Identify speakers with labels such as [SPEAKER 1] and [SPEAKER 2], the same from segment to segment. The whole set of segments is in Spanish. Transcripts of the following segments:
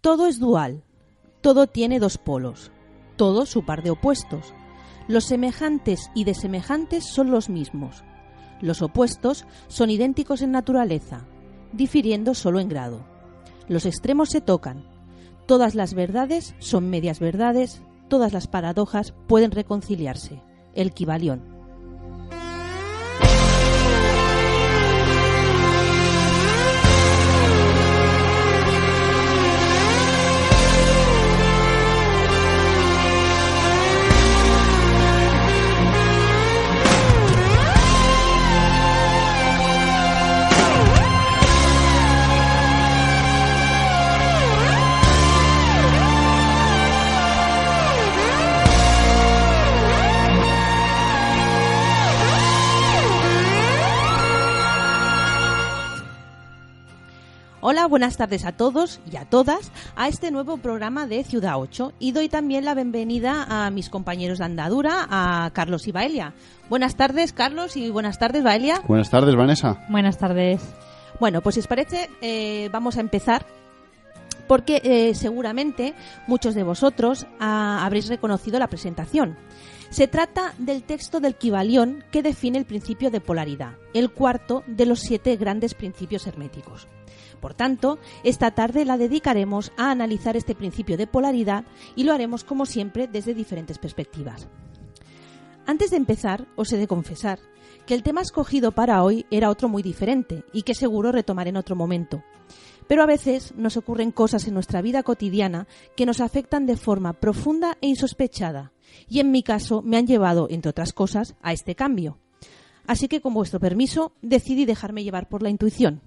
[SPEAKER 1] Todo es dual, todo tiene dos polos, todo su par de opuestos. Los semejantes y desemejantes son los mismos. Los opuestos son idénticos en naturaleza, difiriendo solo en grado. Los extremos se tocan. Todas las verdades son medias verdades, todas las paradojas pueden reconciliarse. El Kybalión. Hola, buenas tardes a todos y a todas a este nuevo programa de Ciudad 8 y doy también la bienvenida a mis compañeros de andadura, a Carlos y Baelia. Buenas tardes, Carlos, y buenas tardes, Baelia.
[SPEAKER 2] Buenas tardes, Vanessa.
[SPEAKER 3] Buenas tardes.
[SPEAKER 1] Bueno, pues si os parece, vamos a empezar porque seguramente muchos de vosotros habréis reconocido la presentación. Se trata del texto del Kybalión que define el principio de polaridad, el cuarto de los 7 grandes principios herméticos. Por tanto, esta tarde la dedicaremos a analizar este principio de polaridad y lo haremos, como siempre, desde diferentes perspectivas. Antes de empezar, os he de confesar que el tema escogido para hoy era otro muy diferente y que seguro retomaré en otro momento. Pero a veces nos ocurren cosas en nuestra vida cotidiana que nos afectan de forma profunda e insospechada y en mi caso me han llevado, entre otras cosas, a este cambio. Así que, con vuestro permiso, decidí dejarme llevar por la intuición.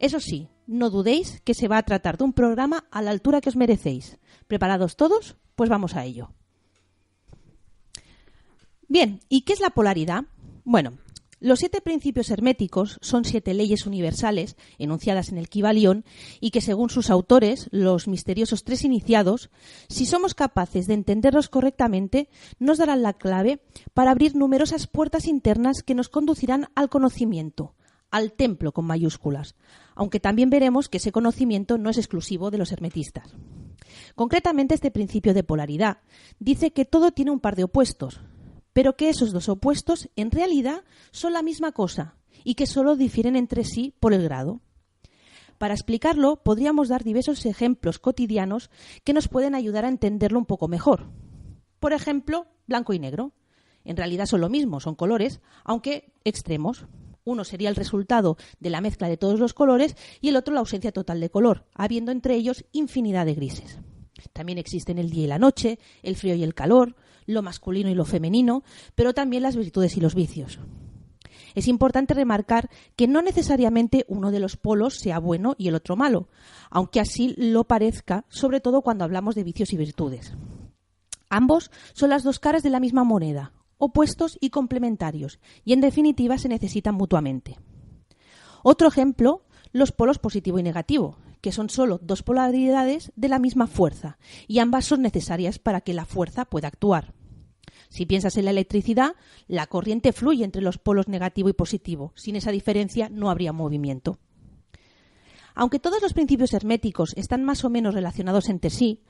[SPEAKER 1] Eso sí, no dudéis que se va a tratar de un programa a la altura que os merecéis. ¿Preparados todos? Pues vamos a ello. Bien, ¿y qué es la polaridad? Bueno, los 7 principios herméticos son 7 leyes universales enunciadas en el Kybalión y que, según sus autores, los misteriosos 3 iniciados, si somos capaces de entenderlos correctamente, nos darán la clave para abrir numerosas puertas internas que nos conducirán al conocimiento, al templo con mayúsculas, aunque también veremos que ese conocimiento no es exclusivo de los hermetistas. Concretamente, este principio de polaridad dice que todo tiene un par de opuestos, pero que esos dos opuestos en realidad son la misma cosa y que solo difieren entre sí por el grado. Para explicarlo, podríamos dar diversos ejemplos cotidianos que nos pueden ayudar a entenderlo un poco mejor. Por ejemplo, blanco y negro. En realidad son lo mismo, son colores, aunque extremos. Uno sería el resultado de la mezcla de todos los colores y el otro la ausencia total de color, habiendo entre ellos infinidad de grises. También existen el día y la noche, el frío y el calor, lo masculino y lo femenino, pero también las virtudes y los vicios. Es importante remarcar que no necesariamente uno de los polos sea bueno y el otro malo, aunque así lo parezca, sobre todo cuando hablamos de vicios y virtudes. Ambos son las dos caras de la misma moneda, opuestos y complementarios, y en definitiva se necesitan mutuamente. Otro ejemplo, los polos positivo y negativo, que son solo dos polaridades de la misma fuerza, y ambas son necesarias para que la fuerza pueda actuar. Si piensas en la electricidad, la corriente fluye entre los polos negativo y positivo. Sin esa diferencia no habría movimiento. Aunque todos los principios herméticos están más o menos relacionados entre sí,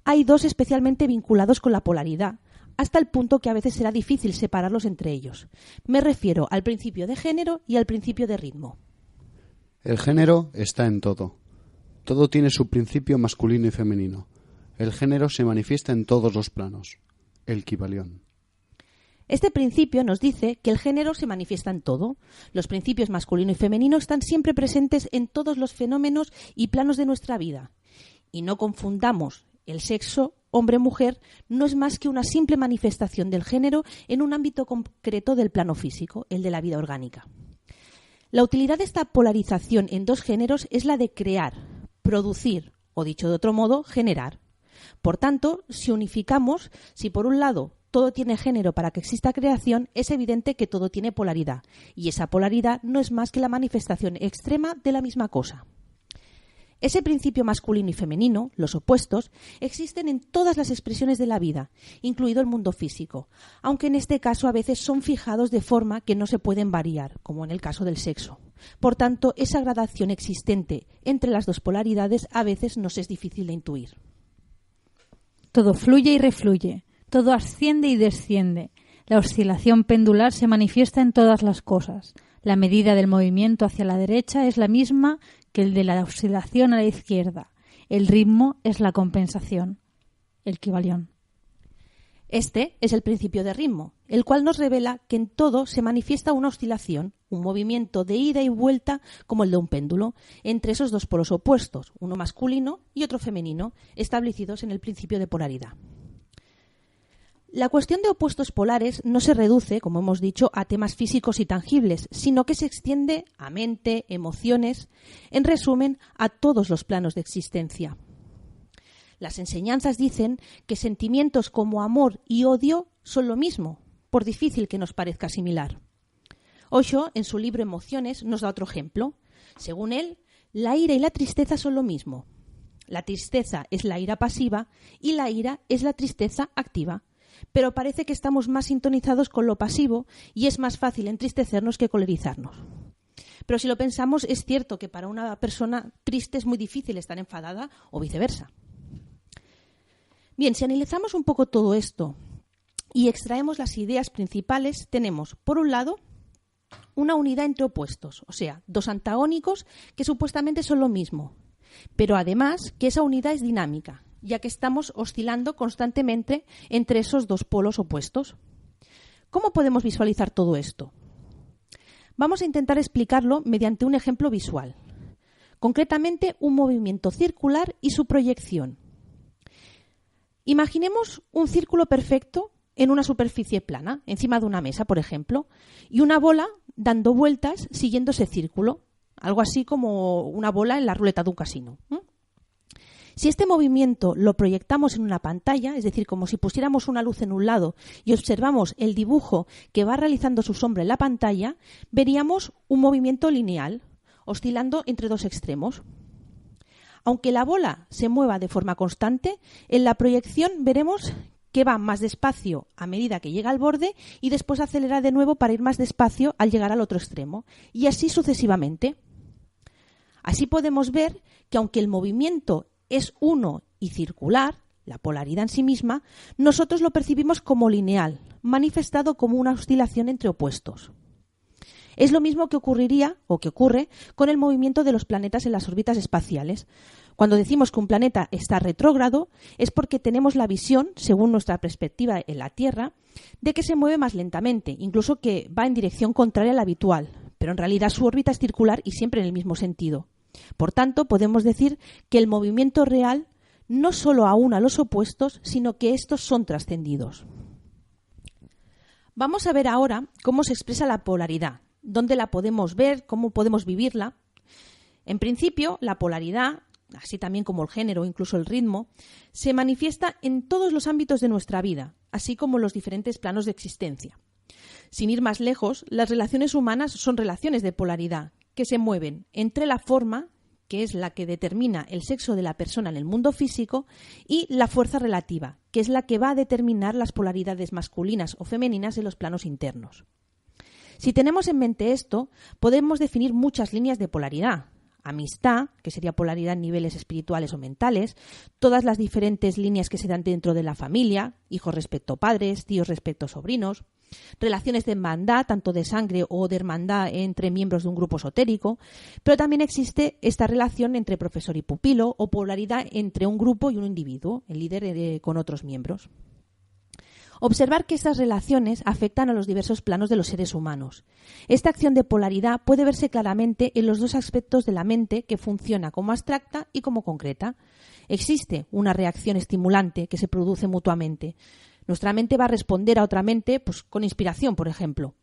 [SPEAKER 1] hay dos especialmente vinculados con la polaridad, hasta el punto que a veces será difícil separarlos entre ellos. Me refiero al principio de género y al principio de ritmo.
[SPEAKER 2] El género está en todo. Todo tiene su principio masculino y femenino. El género se manifiesta en todos los planos. El Kybalión.
[SPEAKER 1] Este principio nos dice que el género se manifiesta en todo. Los principios masculino y femenino están siempre presentes en todos los fenómenos y planos de nuestra vida. Y no confundamos el sexo hombre-mujer, no es más que una simple manifestación del género en un ámbito concreto del plano físico, el de la vida orgánica. La utilidad de esta polarización en dos géneros es la de crear, producir, o dicho de otro modo, generar. Por tanto, si unificamos, si por un lado todo tiene género para que exista creación, es evidente que todo tiene polaridad, y esa polaridad no es más que la manifestación extrema de la misma cosa. Ese principio masculino y femenino, los opuestos, existen en todas las expresiones de la vida, incluido el mundo físico, aunque en este caso a veces son fijados de forma que no se pueden variar, como en el caso del sexo. Por tanto, esa gradación existente entre las dos polaridades a veces nos es difícil de intuir.
[SPEAKER 3] Todo fluye y refluye, todo asciende y desciende. La oscilación pendular se manifiesta en todas las cosas. La medida del movimiento hacia la derecha es la misma que el de la oscilación a la izquierda. El ritmo es la compensación. El Kybalión.
[SPEAKER 1] Este es el principio de ritmo, el cual nos revela que en todo se manifiesta una oscilación, un movimiento de ida y vuelta como el de un péndulo, entre esos dos polos opuestos, uno masculino y otro femenino, establecidos en el principio de polaridad. La cuestión de opuestos polares no se reduce, como hemos dicho, a temas físicos y tangibles, sino que se extiende a mente, emociones, en resumen, a todos los planos de existencia. Las enseñanzas dicen que sentimientos como amor y odio son lo mismo, por difícil que nos parezca similar. Osho, en su libro Emociones, nos da otro ejemplo. Según él, la ira y la tristeza son lo mismo. La tristeza es la ira pasiva y la ira es la tristeza activa. Pero parece que estamos más sintonizados con lo pasivo y es más fácil entristecernos que colerizarnos. Pero si lo pensamos, es cierto que para una persona triste es muy difícil estar enfadada o viceversa. Bien, si analizamos un poco todo esto y extraemos las ideas principales, tenemos, por un lado, una unidad entre opuestos, o sea, dos antagónicos que supuestamente son lo mismo, pero además que esa unidad es dinámica, ya que estamos oscilando constantemente entre esos dos polos opuestos. ¿Cómo podemos visualizar todo esto? Vamos a intentar explicarlo mediante un ejemplo visual, concretamente un movimiento circular y su proyección. Imaginemos un círculo perfecto en una superficie plana, encima de una mesa, por ejemplo, y una bola dando vueltas siguiendo ese círculo, algo así como una bola en la ruleta de un casino. Si este movimiento lo proyectamos en una pantalla, es decir, como si pusiéramos una luz en un lado y observamos el dibujo que va realizando su sombra en la pantalla, veríamos un movimiento lineal, oscilando entre dos extremos. Aunque la bola se mueva de forma constante, en la proyección veremos que va más despacio a medida que llega al borde y después acelera de nuevo para ir más despacio al llegar al otro extremo, y así sucesivamente. Así podemos ver que aunque el movimiento es uno y circular, la polaridad en sí misma, nosotros lo percibimos como lineal, manifestado como una oscilación entre opuestos. Es lo mismo que ocurriría o que ocurre con el movimiento de los planetas en las órbitas espaciales. Cuando decimos que un planeta está retrógrado es porque tenemos la visión, según nuestra perspectiva en la Tierra, de que se mueve más lentamente, incluso que va en dirección contraria a la habitual, pero en realidad su órbita es circular y siempre en el mismo sentido. Por tanto, podemos decir que el movimiento real no solo aúna los opuestos, sino que estos son trascendidos. Vamos a ver ahora cómo se expresa la polaridad, dónde la podemos ver, cómo podemos vivirla. En principio, la polaridad, así también como el género o incluso el ritmo, se manifiesta en todos los ámbitos de nuestra vida, así como en los diferentes planos de existencia. Sin ir más lejos, las relaciones humanas son relaciones de polaridad, que se mueven entre la forma, que es la que determina el sexo de la persona en el mundo físico, y la fuerza relativa, que es la que va a determinar las polaridades masculinas o femeninas en los planos internos. Si tenemos en mente esto, podemos definir muchas líneas de polaridad. Amistad, que sería polaridad en niveles espirituales o mentales, todas las diferentes líneas que se dan dentro de la familia, hijos respecto a padres, tíos respecto a sobrinos, relaciones de hermandad, tanto de sangre o de hermandad entre miembros de un grupo esotérico, pero también existe esta relación entre profesor y pupilo o polaridad entre un grupo y un individuo, el líder con otros miembros. Observar que estas relaciones afectan a los diversos planos de los seres humanos. Esta acción de polaridad puede verse claramente en los dos aspectos de la mente que funciona como abstracta y como concreta. Existe una reacción estimulante que se produce mutuamente. Nuestra mente va a responder a otra mente con inspiración, por ejemplo.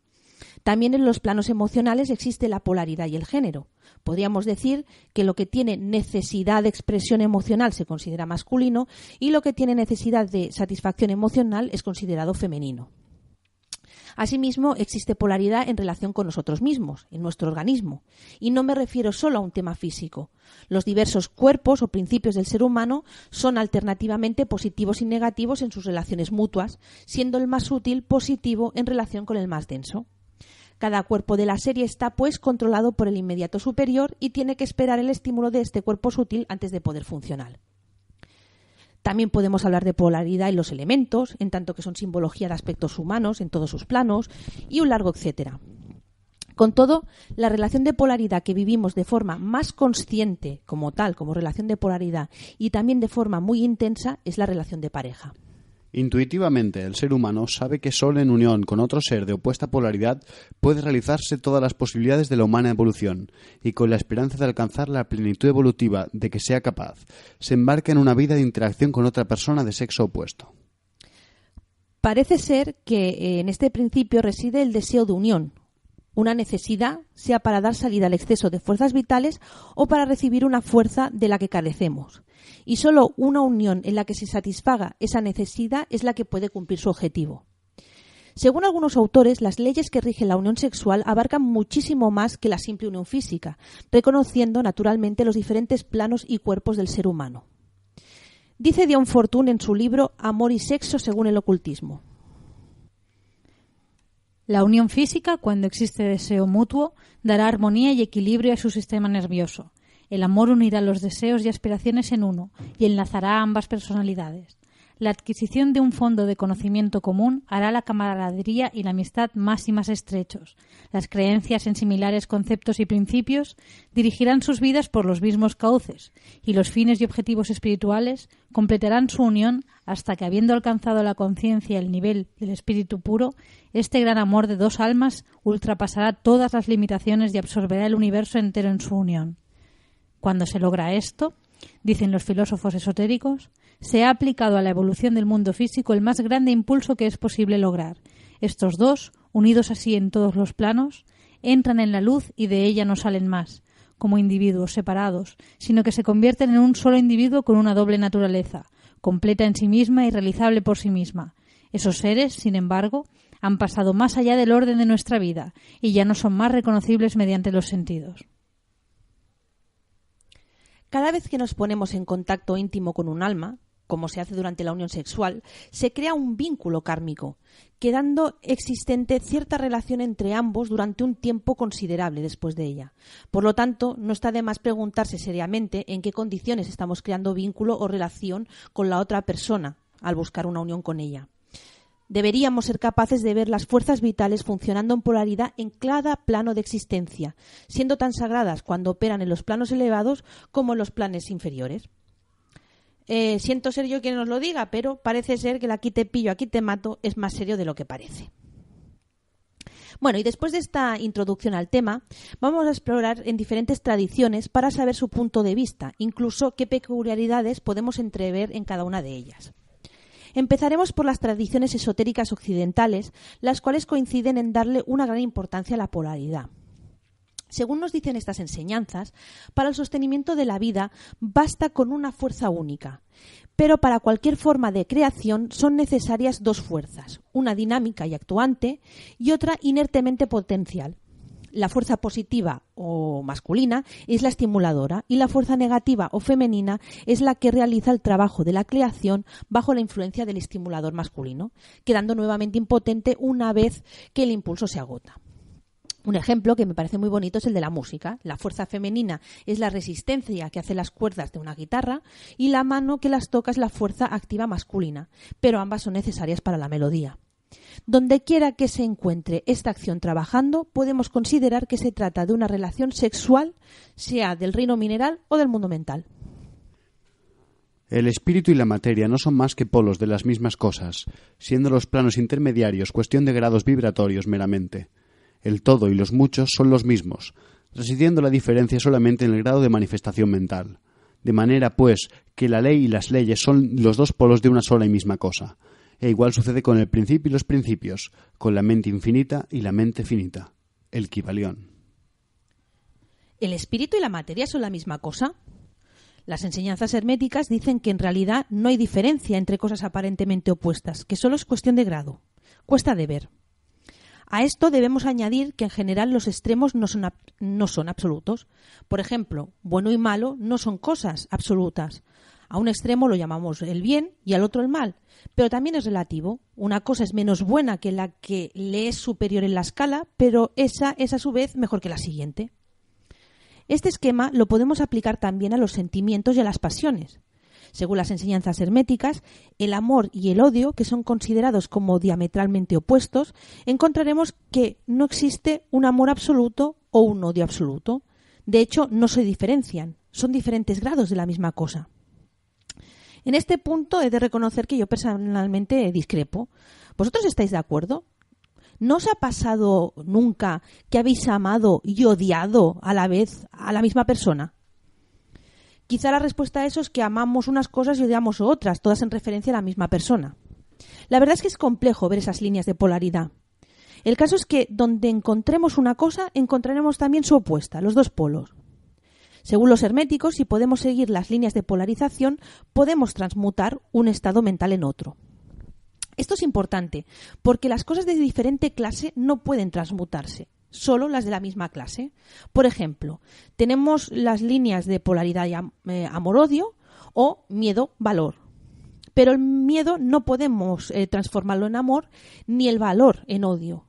[SPEAKER 1] También en los planos emocionales existe la polaridad y el género. Podríamos decir que lo que tiene necesidad de expresión emocional se considera masculino y lo que tiene necesidad de satisfacción emocional es considerado femenino. Asimismo, existe polaridad en relación con nosotros mismos, en nuestro organismo. Y no me refiero solo a un tema físico. Los diversos cuerpos o principios del ser humano son alternativamente positivos y negativos en sus relaciones mutuas, siendo el más útil positivo en relación con el más denso. Cada cuerpo de la serie está, pues, controlado por el inmediato superior y tiene que esperar el estímulo de este cuerpo sutil antes de poder funcionar. También podemos hablar de polaridad en los elementos, en tanto que son simbología de aspectos humanos en todos sus planos, y un largo etcétera. Con todo, la relación de polaridad que vivimos de forma más consciente como tal, como relación de polaridad, y también de forma muy intensa, es la relación de pareja.
[SPEAKER 2] Intuitivamente, el ser humano sabe que solo en unión con otro ser de opuesta polaridad puede realizarse todas las posibilidades de la humana evolución, y con la esperanza de alcanzar la plenitud evolutiva de que sea capaz, se embarca en una vida de interacción con otra persona de sexo opuesto.
[SPEAKER 1] Parece ser que en este principio reside el deseo de unión, una necesidad, sea para dar salida al exceso de fuerzas vitales o para recibir una fuerza de la que carecemos. Y solo una unión en la que se satisfaga esa necesidad es la que puede cumplir su objetivo. Según algunos autores, las leyes que rigen la unión sexual abarcan muchísimo más que la simple unión física, reconociendo naturalmente los diferentes planos y cuerpos del ser humano. Dice Dion Fortune en su libro Amor y sexo según el ocultismo:
[SPEAKER 3] la unión física, cuando existe deseo mutuo, dará armonía y equilibrio a su sistema nervioso. El amor unirá los deseos y aspiraciones en uno y enlazará ambas personalidades. La adquisición de un fondo de conocimiento común hará la camaradería y la amistad más y más estrechos. Las creencias en similares conceptos y principios dirigirán sus vidas por los mismos cauces, y los fines y objetivos espirituales completarán su unión hasta que, habiendo alcanzado la conciencia el nivel del espíritu puro, este gran amor de dos almas ultrapasará todas las limitaciones y absorberá el universo entero en su unión. Cuando se logra esto, dicen los filósofos esotéricos, se ha aplicado a la evolución del mundo físico el más grande impulso que es posible lograr. Estos dos, unidos así en todos los planos, entran en la luz y de ella no salen más, como individuos separados, sino que se convierten en un solo individuo con una doble naturaleza, completa en sí misma y realizable por sí misma. Esos seres, sin embargo, han pasado más allá del orden de nuestra vida y ya no son más reconocibles mediante los sentidos.
[SPEAKER 1] Cada vez que nos ponemos en contacto íntimo con un alma, como se hace durante la unión sexual, se crea un vínculo kármico, quedando existente cierta relación entre ambos durante un tiempo considerable después de ella. Por lo tanto, no está de más preguntarse seriamente en qué condiciones estamos creando vínculo o relación con la otra persona al buscar una unión con ella. Deberíamos ser capaces de ver las fuerzas vitales funcionando en polaridad en cada plano de existencia, siendo tan sagradas cuando operan en los planos elevados como en los planes inferiores. Siento ser yo quien os lo diga, pero parece ser que el aquí te pillo, aquí te mato es más serio de lo que parece. Bueno, y después de esta introducción al tema, vamos a explorar en diferentes tradiciones para saber su punto de vista, incluso qué peculiaridades podemos entrever en cada una de ellas. Empezaremos por las tradiciones esotéricas occidentales, las cuales coinciden en darle una gran importancia a la polaridad. Según nos dicen estas enseñanzas, para el sostenimiento de la vida basta con una fuerza única, pero para cualquier forma de creación son necesarias dos fuerzas, una dinámica y actuante y otra inertemente potencial. La fuerza positiva o masculina es la estimuladora y la fuerza negativa o femenina es la que realiza el trabajo de la creación bajo la influencia del estimulador masculino, quedando nuevamente impotente una vez que el impulso se agota. Un ejemplo que me parece muy bonito es el de la música. La fuerza femenina es la resistencia que hace las cuerdas de una guitarra y la mano que las toca es la fuerza activa masculina, pero ambas son necesarias para la melodía. Donde quiera que se encuentre esta acción trabajando, podemos considerar que se trata de una relación sexual, sea del reino mineral o del mundo mental.
[SPEAKER 2] El espíritu y la materia no son más que polos de las mismas cosas, siendo los planos intermediarios cuestión de grados vibratorios meramente. El todo y los muchos son los mismos, residiendo la diferencia solamente en el grado de manifestación mental. De manera, pues, que la ley y las leyes son los dos polos de una sola y misma cosa. E igual sucede con el principio y los principios, con la mente infinita y la mente finita. El Kybalión.
[SPEAKER 1] ¿El espíritu y la materia son la misma cosa? Las enseñanzas herméticas dicen que en realidad no hay diferencia entre cosas aparentemente opuestas, que solo es cuestión de grado. Cuesta de ver. A esto debemos añadir que en general los extremos no son absolutos. Por ejemplo, bueno y malo no son cosas absolutas, A un extremo lo llamamos el bien y al otro el mal, pero también es relativo. Una cosa es menos buena que la que le es superior en la escala, pero esa es a su vez mejor que la siguiente. Este esquema lo podemos aplicar también a los sentimientos y a las pasiones. Según las enseñanzas herméticas, el amor y el odio, que son considerados como diametralmente opuestos, encontraremos que no existe un amor absoluto o un odio absoluto. De hecho, no se diferencian, son diferentes grados de la misma cosa. En este punto he de reconocer que yo personalmente discrepo. ¿Vosotros estáis de acuerdo? ¿No os ha pasado nunca que habéis amado y odiado a la vez a la misma persona? Quizá la respuesta a eso es que amamos unas cosas y odiamos otras, todas en referencia a la misma persona. La verdad es que es complejo ver esas líneas de polaridad. El caso es que donde encontremos una cosa, encontraremos también su opuesta, los dos polos. Según los herméticos, si podemos seguir las líneas de polarización, podemos transmutar un estado mental en otro. Esto es importante, porque las cosas de diferente clase no pueden transmutarse, solo las de la misma clase. Por ejemplo, tenemos las líneas de polaridad amor-odio o miedo-valor. Pero el miedo no podemos transformarlo en amor, ni el valor en odio.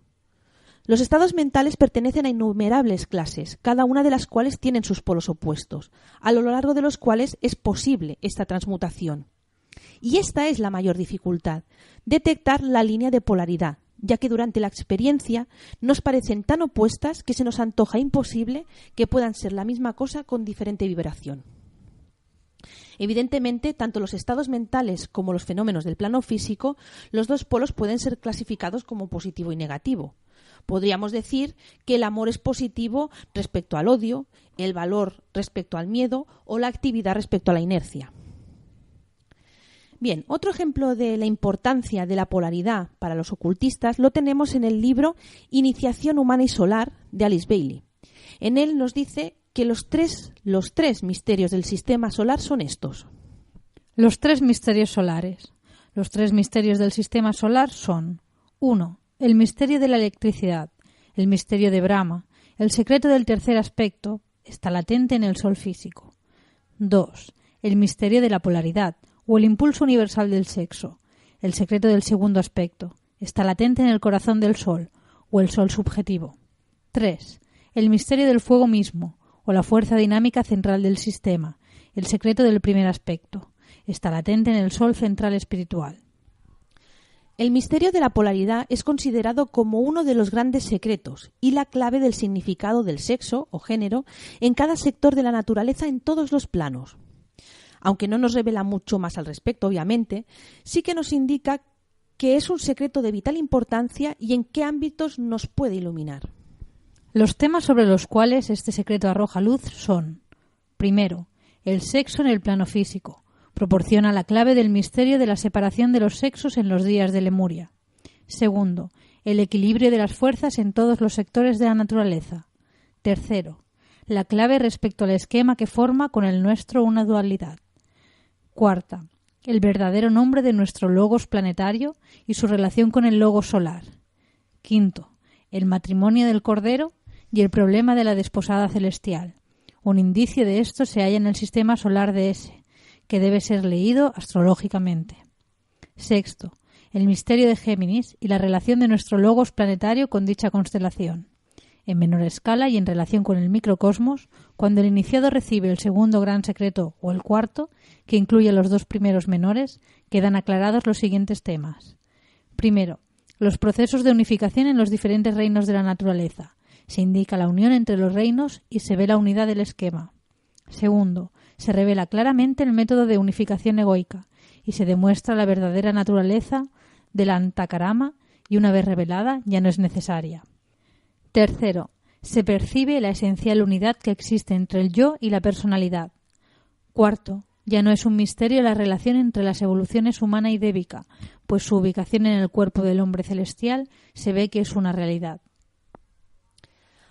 [SPEAKER 1] Los estados mentales pertenecen a innumerables clases, cada una de las cuales tienen sus polos opuestos, a lo largo de los cuales es posible esta transmutación. Y esta es la mayor dificultad, detectar la línea de polaridad, ya que durante la experiencia nos parecen tan opuestas que se nos antoja imposible que puedan ser la misma cosa con diferente vibración. Evidentemente, tanto los estados mentales como los fenómenos del plano físico, los dos polos pueden ser clasificados como positivo y negativo. Podríamos decir que el amor es positivo respecto al odio, el valor respecto al miedo o la actividad respecto a la inercia. Bien, otro ejemplo de la importancia de la polaridad para los ocultistas lo tenemos en el libro Iniciación humana y solar de Alice Bailey. En él nos dice que los tres misterios del sistema solar son estos.
[SPEAKER 3] Los tres misterios solares. Los tres misterios del sistema solar son: 1. El misterio de la electricidad, el misterio de Brahma, el secreto del tercer aspecto, está latente en el Sol físico. 2. El misterio de la polaridad, o el impulso universal del sexo, el secreto del segundo aspecto, está latente en el corazón del Sol, o el Sol subjetivo. 3. El misterio del fuego mismo, o la fuerza dinámica central del sistema, el secreto del primer aspecto, está latente en el Sol central espiritual.
[SPEAKER 1] El misterio de la polaridad es considerado como uno de los grandes secretos y la clave del significado del sexo o género en cada sector de la naturaleza en todos los planos. Aunque no nos revela mucho más al respecto, obviamente, sí que nos indica que es un secreto de vital importancia y en qué ámbitos nos puede iluminar.
[SPEAKER 3] Los temas sobre los cuales este secreto arroja luz son: primero, el sexo en el plano físico. Proporciona la clave del misterio de la separación de los sexos en los días de Lemuria. Segundo, el equilibrio de las fuerzas en todos los sectores de la naturaleza. Tercero, la clave respecto al esquema que forma con el nuestro una dualidad. Cuarta, el verdadero nombre de nuestro logos planetario y su relación con el logos solar. Quinto, el matrimonio del Cordero y el problema de la desposada celestial. Un indicio de esto se halla en el sistema solar de S, que debe ser leído astrológicamente. Sexto, el misterio de Géminis y la relación de nuestro logos planetario con dicha constelación. En menor escala y en relación con el microcosmos, cuando el iniciado recibe el segundo gran secreto o el cuarto, que incluye los dos primeros menores, quedan aclarados los siguientes temas. Primero, los procesos de unificación en los diferentes reinos de la naturaleza. Se indica la unión entre los reinos y se ve la unidad del esquema. Segundo, se revela claramente el método de unificación egoica y se demuestra la verdadera naturaleza de la antakarama y una vez revelada ya no es necesaria. Tercero, se percibe la esencial unidad que existe entre el yo y la personalidad. Cuarto, ya no es un misterio la relación entre las evoluciones humana y débica, pues su ubicación en el cuerpo del hombre celestial se ve que es una realidad.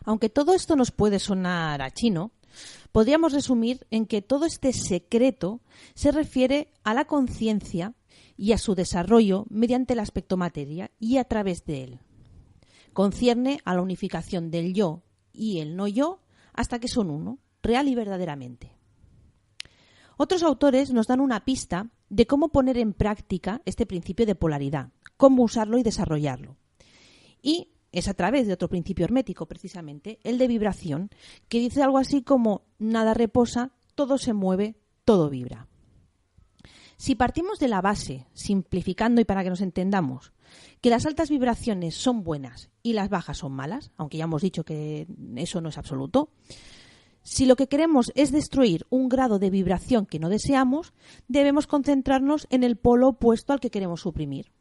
[SPEAKER 1] Aunque todo esto nos puede sonar a chino, podríamos resumir en que todo este secreto se refiere a la conciencia y a su desarrollo mediante el aspecto materia y a través de él. Concierne a la unificación del yo y el no yo hasta que son uno, real y verdaderamente. Otros autores nos dan una pista de cómo poner en práctica este principio de polaridad, cómo usarlo y desarrollarlo. Y es a través de otro principio hermético, precisamente, el de vibración, que dice algo así como nada reposa, todo se mueve, todo vibra. Si partimos de la base, simplificando y para que nos entendamos, que las altas vibraciones son buenas y las bajas son malas, aunque ya hemos dicho que eso no es absoluto, si lo que queremos es destruir un grado de vibración que no deseamos, debemos concentrarnos en el polo opuesto al que queremos suprimir.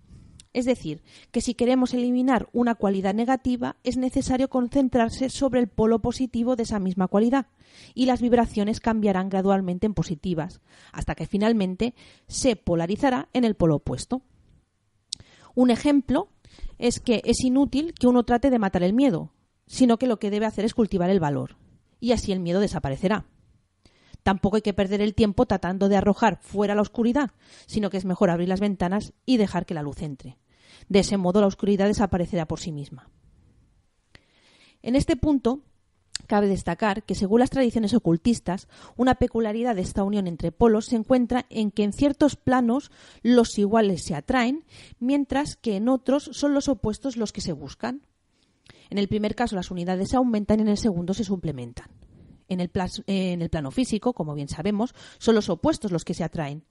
[SPEAKER 1] Es decir, que si queremos eliminar una cualidad negativa, es necesario concentrarse sobre el polo positivo de esa misma cualidad, y las vibraciones cambiarán gradualmente en positivas, hasta que finalmente se polarizará en el polo opuesto. Un ejemplo es que es inútil que uno trate de matar el miedo, sino que lo que debe hacer es cultivar el valor, y así el miedo desaparecerá. Tampoco hay que perder el tiempo tratando de arrojar fuera la oscuridad, sino que es mejor abrir las ventanas y dejar que la luz entre. De ese modo la oscuridad desaparecerá por sí misma. En este punto, cabe destacar que, según las tradiciones ocultistas, una peculiaridad de esta unión entre polos se encuentra en que en ciertos planos los iguales se atraen, mientras que en otros son los opuestos los que se buscan. En el primer caso las unidades se aumentan y en el segundo se suplementan. En el plano físico, como bien sabemos, son los opuestos los que se atraen.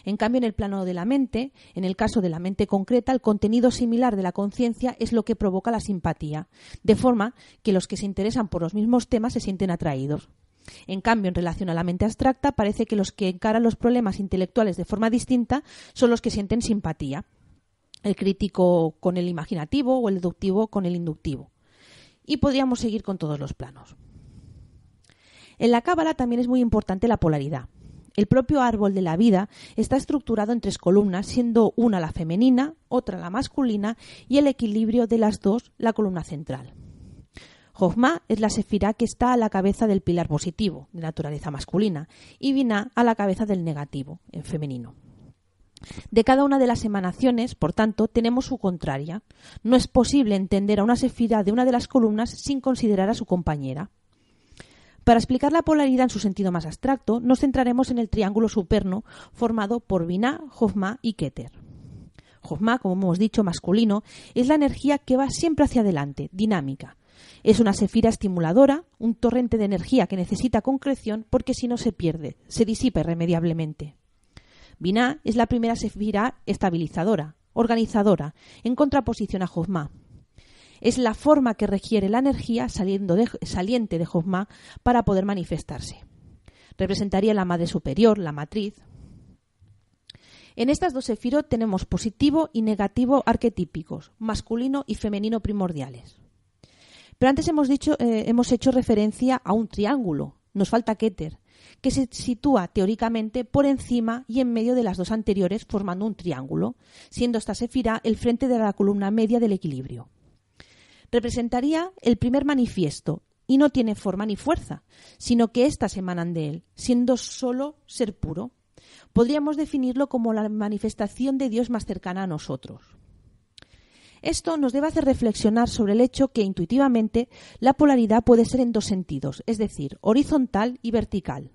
[SPEAKER 1] En cambio, en el plano de la mente, en el caso de la mente concreta, el contenido similar de la conciencia es lo que provoca la simpatía, de forma que los que se interesan por los mismos temas se sienten atraídos. En cambio, en relación a la mente abstracta, parece que los que encaran los problemas intelectuales de forma distinta son los que sienten simpatía. El crítico con el imaginativo o el deductivo con el inductivo. Y podríamos seguir con todos los planos. En la Cábala también es muy importante la polaridad. El propio árbol de la vida está estructurado en 3 columnas, siendo una la femenina, otra la masculina y el equilibrio de las dos la columna central. Jochma es la sefirá que está a la cabeza del pilar positivo, de naturaleza masculina, y Biná a la cabeza del negativo, en femenino. De cada una de las emanaciones, por tanto, tenemos su contraria. No es posible entender a una sefirá de una de las columnas sin considerar a su compañera. Para explicar la polaridad en su sentido más abstracto, nos centraremos en el triángulo superno formado por Biná, Jochma y Keter. Jochma, como hemos dicho, masculino, es la energía que va siempre hacia adelante, dinámica. Es una sefira estimuladora, un torrente de energía que necesita concreción porque si no se pierde, se disipa irremediablemente. Biná es la primera sefira estabilizadora, organizadora, en contraposición a Jochma. Es la forma que requiere la energía saliente de Jochma para poder manifestarse. Representaría la madre superior, la matriz. En estas dos sefirot tenemos positivo y negativo arquetípicos, masculino y femenino primordiales. Pero antes hemos hecho referencia a un triángulo, nos falta Keter, que se sitúa teóricamente por encima y en medio de las dos anteriores formando un triángulo, siendo esta sefirá el frente de la columna media del equilibrio. Representaría el primer manifiesto y no tiene forma ni fuerza, sino que éstas emanan de él, siendo solo ser puro. Podríamos definirlo como la manifestación de Dios más cercana a nosotros. Esto nos debe hacer reflexionar sobre el hecho que intuitivamente la polaridad puede ser en dos sentidos, es decir, horizontal y vertical.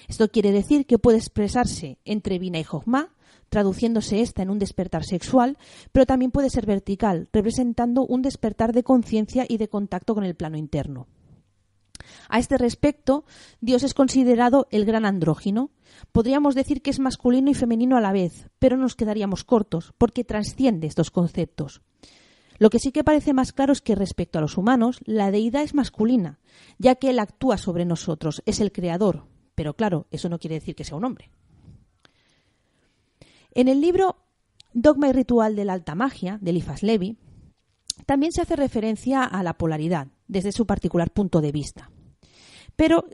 [SPEAKER 1] Esto quiere decir que puede expresarse entre Biná y Jochma, traduciéndose esta en un despertar sexual, pero también puede ser vertical, representando un despertar de conciencia y de contacto con el plano interno. A este respecto, Dios es considerado el gran andrógino. Podríamos decir que es masculino y femenino a la vez, pero nos quedaríamos cortos, porque trasciende estos conceptos. Lo que sí que parece más claro es que respecto a los humanos, la deidad es masculina, ya que él actúa sobre nosotros, es el creador, pero claro, eso no quiere decir que sea un hombre. En el libro Dogma y Ritual de la Alta Magia, de Eliphas Levi, también se hace referencia a la polaridad, desde su particular punto de vista. Pero,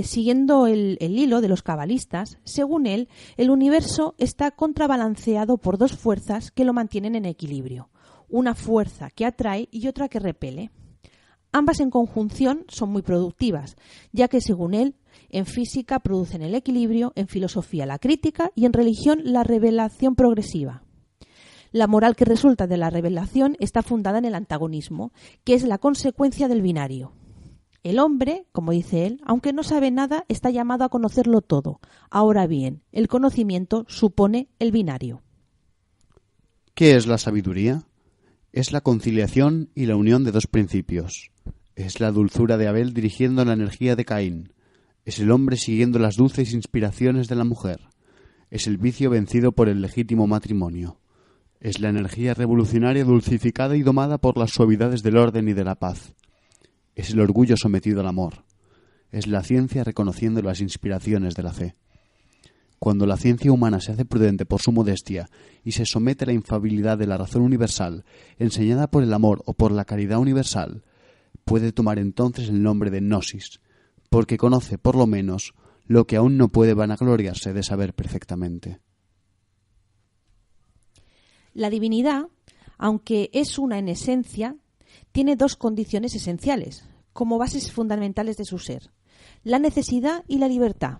[SPEAKER 1] siguiendo el hilo de los cabalistas, según él, el universo está contrabalanceado por dos fuerzas que lo mantienen en equilibrio. Una fuerza que atrae y otra que repele. Ambas en conjunción son muy productivas, ya que, según él, en física producen el equilibrio, en filosofía la crítica y en religión la revelación progresiva. La moral que resulta de la revelación está fundada en el antagonismo, que es la consecuencia del binario. El hombre, como dice él, aunque no sabe nada, está llamado a conocerlo todo. Ahora bien, el conocimiento supone el binario.
[SPEAKER 2] ¿Qué es la sabiduría? Es la conciliación y la unión de dos principios. Es la dulzura de Abel dirigiendo la energía de Caín. Es el hombre siguiendo las dulces inspiraciones de la mujer. Es el vicio vencido por el legítimo matrimonio. Es la energía revolucionaria dulcificada y domada por las suavidades del orden y de la paz. Es el orgullo sometido al amor. Es la ciencia reconociendo las inspiraciones de la fe. Cuando la ciencia humana se hace prudente por su modestia y se somete a la infalibilidad de la razón universal, enseñada por el amor o por la caridad universal, puede tomar entonces el nombre de gnosis, porque conoce, por lo menos, lo que aún no puede vanagloriarse de saber perfectamente.
[SPEAKER 1] La divinidad, aunque es una en esencia, tiene dos condiciones esenciales, como bases fundamentales de su ser: la necesidad y la libertad.